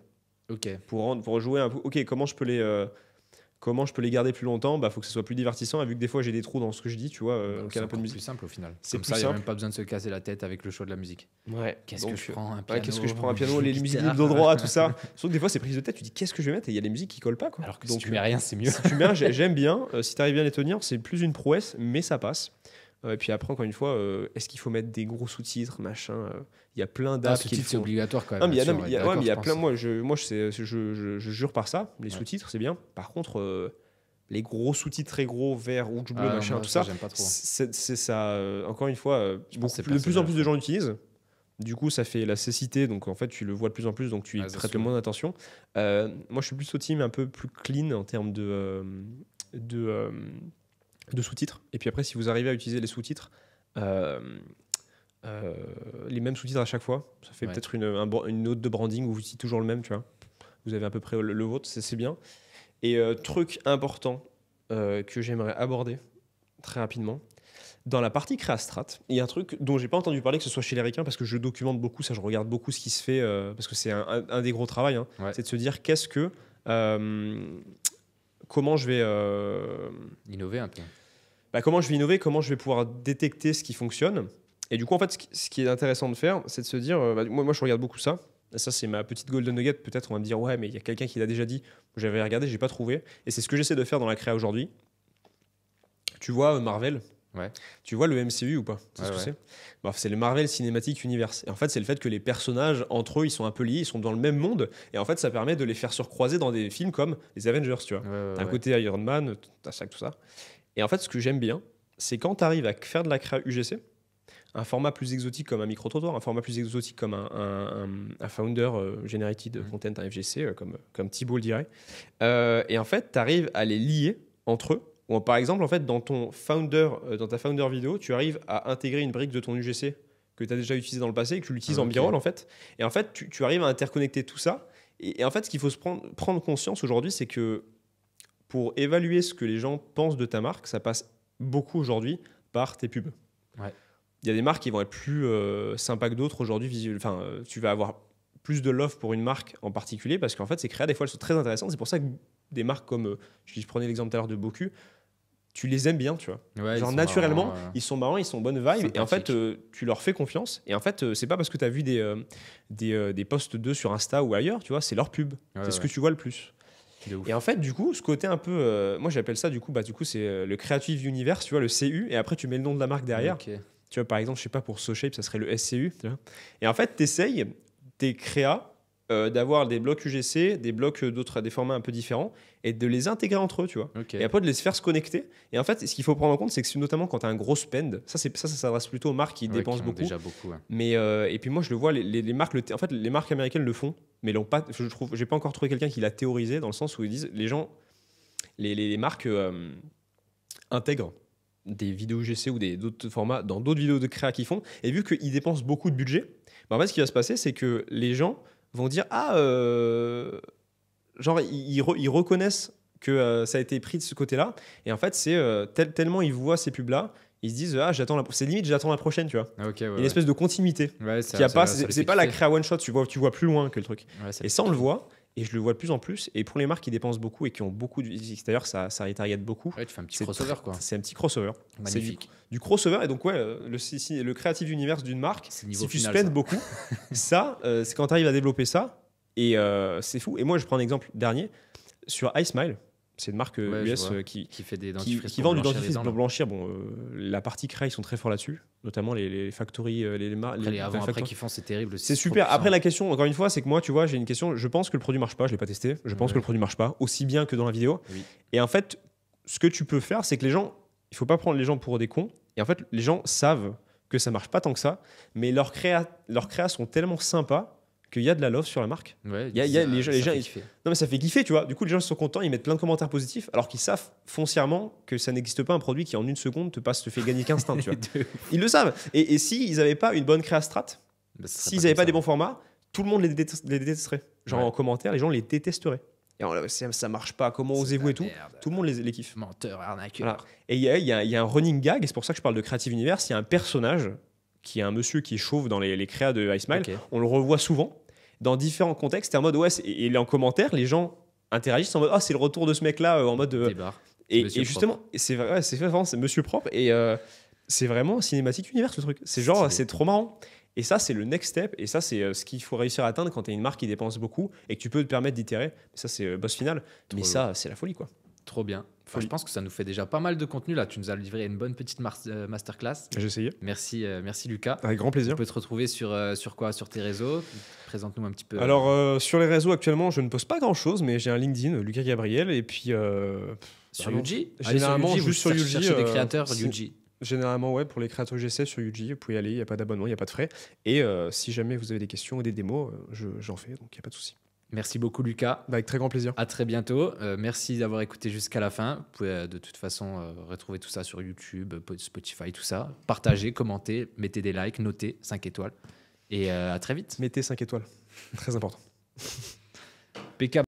Ok. Pour jouer un peu. Ok, comment je peux les garder plus longtemps ? Faut que ce soit plus divertissant. Et vu que des fois j'ai des trous dans ce que je dis, tu vois, c'est un peu de musique. Plus simple au final. C'est comme plus ça, il n'y a simple. même pas besoin de se casser la tête avec le choix de la musique. Ouais. Qu'est-ce que je prends un piano ? Qu'est-ce que je prends un piano, les musiques libres de droit, tout ça. Sauf que des fois c'est prise de tête. Tu dis qu'est-ce que je vais mettre et il y a des musiques qui collent pas, quoi. Alors que si tu mets rien, c'est mieux. Si tu mets, j'aime bien. Si tu arrives bien à les tenir, c'est plus une prouesse, mais ça passe. Et puis après, encore une fois, est-ce qu'il faut mettre des gros sous-titres, machin ? Il y a plein d'apps qui c'est obligatoire quand même. Il y a plein. Moi, je jure par ça. Les sous-titres, c'est bien. Par contre, les gros sous-titres très gros, vert, rouge, bleu, machin, tout ça. J'aime pas trop. C'est ça, encore une fois, de plus en plus de gens l'utilisent. Du coup, ça fait la cécité, donc en fait, tu le vois de plus en plus, donc tu y prêtes le moins d'attention. Moi, je suis plus au team un peu plus clean en termes de sous-titres. Et puis après, si vous arrivez à utiliser les sous-titres, les mêmes sous-titres à chaque fois, ça fait peut-être une note de branding où vous utilisez toujours le même, tu vois. Vous avez à peu près le vôtre, c'est bien. Et truc important que j'aimerais aborder très rapidement, dans la partie Créastrat, il y a un truc dont j'ai pas entendu parler, que ce soit chez les Ricains, parce que je documente beaucoup ça, je regarde beaucoup ce qui se fait, parce que c'est un des gros travaux, hein, c'est de se dire comment je vais innover un peu. Comment je vais innover, comment je vais pouvoir détecter ce qui fonctionne. Et du coup, en fait, ce qui est intéressant de faire, c'est de se dire, moi, je regarde beaucoup ça. Et ça, c'est ma petite golden nugget. Peut-être on va me dire, ouais, mais il y a quelqu'un qui l'a déjà dit. J'avais regardé, j'ai pas trouvé. Et c'est ce que j'essaie de faire dans la créa aujourd'hui. Tu vois Marvel. Ouais. Tu vois le MCU ou pas? C'est ce que c'est. C'est le Marvel Cinematic Universe. Et en fait, c'est le fait que les personnages, entre eux, ils sont un peu liés, ils sont dans le même monde. Et en fait, ça permet de les faire se recroiser dans des films comme les Avengers, tu vois. D'un côté, Iron Man, t'as ça, tout ça. Et en fait, ce que j'aime bien, c'est quand tu arrives à faire de la créa UGC, un format plus exotique comme un micro-trottoir, un format plus exotique comme un Founder Generated Content, un FGC, comme Thibault le dirait. Et en fait, tu arrives à les lier entre eux. Ou par exemple, en fait, dans ta Founder vidéo, tu arrives à intégrer une brique de ton UGC que tu as déjà utilisé dans le passé et que tu l'utilises en b-roll, en fait. Et en fait, tu arrives à interconnecter tout ça. Et en fait, ce qu'il faut prendre conscience aujourd'hui, c'est que pour évaluer ce que les gens pensent de ta marque, ça passe beaucoup aujourd'hui par tes pubs. Ouais. Il y a des marques qui vont être plus sympas que d'autres aujourd'hui. Tu vas avoir plus de love pour une marque en particulier parce qu'en fait, ces créas, des fois, elles sont très intéressantes. C'est pour ça que des marques comme, je prenais l'exemple tout à l'heure de Boku, tu les aimes bien, tu vois. Ouais, genre naturellement, ils sont marrants, ils sont bonne vibe. Et en fait, tu leur fais confiance. Et en fait, c'est pas parce que tu as vu des posts d'eux sur Insta ou ailleurs, tu vois, c'est leur pub. C'est ce que tu vois le plus. Et en fait, du coup, ce côté un peu... moi, j'appelle ça, du coup, c'est le Creative Universe, tu vois, le CU. Et après, tu mets le nom de la marque derrière. Okay. Tu vois, par exemple, je sais pas, pour SoShape, ça serait le SCU. Tu vois. Et en fait, tu essayes, tes créas, d'avoir des blocs UGC, des blocs des formats un peu différents, et de les intégrer entre eux, tu vois. Okay. Et après, de les faire se connecter. Et en fait, ce qu'il faut prendre en compte, c'est que notamment quand tu as un gros spend, ça s'adresse plutôt aux marques qui dépensent beaucoup. Déjà beaucoup, ouais. Mais, et puis moi, je le vois, les marques, en fait, les marques américaines le font, mais l'ont pas, je trouve, j'ai pas encore trouvé quelqu'un qui l'a théorisé, dans le sens où ils disent, les gens, les marques intègrent des vidéos UGC ou d'autres formats dans d'autres vidéos de créa qu'ils font, et vu qu'ils dépensent beaucoup de budget, en fait, ce qui va se passer, c'est que les gens vont dire genre ils reconnaissent que ça a été pris de ce côté-là, et en fait c'est tellement ils voient ces pubs là, ils se disent c'est limite j'attends la prochaine, tu vois. Une espèce de continuité qui a pas, c'est pas la créa one shot, tu vois plus loin que le truc, et ça on le voit. Et je le vois de plus en plus. Et pour les marques qui dépensent beaucoup et qui ont beaucoup de visites, d'ailleurs, ça retarget beaucoup. Ouais, tu fais un petit crossover, quoi. C'est un petit crossover. Magnifique. C'est du crossover. Et donc, le Creative Universe d'une marque, si tu spends beaucoup, c'est quand tu arrives à développer ça. Et c'est fou. Et moi, je prends un exemple dernier sur iSmile. C'est une marque US qui fait des dentifrices qui vend du dentifrice pour blanchir. Bon, la partie créa, ils sont très forts là-dessus, notamment les factories, les avant-après qui font, c'est terrible. C'est super. Après, la question, encore une fois, c'est que moi, tu vois, j'ai une question. Je pense que le produit marche pas. Je l'ai pas testé. Je pense que le produit marche pas aussi bien que dans la vidéo. Oui. Et en fait, ce que tu peux faire, c'est que les gens, il faut pas prendre les gens pour des cons. Et en fait, les gens savent que ça marche pas tant que ça, mais leurs créas sont tellement sympas qu'il y a de la love sur la marque. Ouais, les gens, non mais ça fait kiffer, tu vois. Du coup, les gens sont contents, ils mettent plein de commentaires positifs, alors qu'ils savent foncièrement que ça n'existe pas un produit qui en une seconde te fait gagner 15 teintes, tu vois. Ils le savent. Et s'ils n'avaient pas une bonne créa strat, s'ils n'avaient pas des bons formats, tout le monde les détesterait. Genre en commentaire, les gens les détesteraient. Et ça marche pas, comment osez-vous et tout. Tout le monde les kiffe. Menteur, arnaqueur. Voilà. Et il y a un running gag, et c'est pour ça que je parle de Creative Universe. Il y a un personnage qui est un monsieur qui est chauve dans les créas de iSmile. On le revoit souvent dans différents contextes. Et en mode, et en commentaire, les gens interagissent en mode, c'est le retour de ce mec-là, en mode. Et justement, c'est vraiment, c'est Monsieur Propre. Et c'est vraiment cinématique univers, ce truc. C'est genre, c'est trop marrant. Et ça, c'est le next step. Et ça, c'est ce qu'il faut réussir à atteindre quand tu es une marque qui dépense beaucoup et que tu peux te permettre d'itérer. Ça, c'est le boss final. Mais ça, c'est la folie, quoi. Trop bien. Enfin, je pense que ça nous fait déjà pas mal de contenu là. Tu nous as livré une bonne petite masterclass. J'ai essayé. Merci Lucas. Avec grand plaisir. On peut te retrouver sur quoi? Sur tes réseaux? Présente-nous un petit peu. Alors, sur les réseaux actuellement, je ne poste pas grand-chose, mais j'ai un LinkedIn, Lucas Gabriel, et puis... sur Yuji? Généralement, juste sur Yuji. Chercher des créateurs Yuji. Généralement, ouais, pour les créateurs GC sur Yuji, vous pouvez y aller, il n'y a pas d'abonnement, il n'y a pas de frais. Et si jamais vous avez des questions ou des démos, j'en fais, donc il n'y a pas de souci. Merci beaucoup Lucas. Avec très grand plaisir. À très bientôt. Merci d'avoir écouté jusqu'à la fin. Vous pouvez de toute façon retrouver tout ça sur YouTube, Spotify, tout ça. Partagez, commentez, mettez des likes, notez 5 étoiles. Et à très vite. Mettez 5 étoiles. Très important. PK.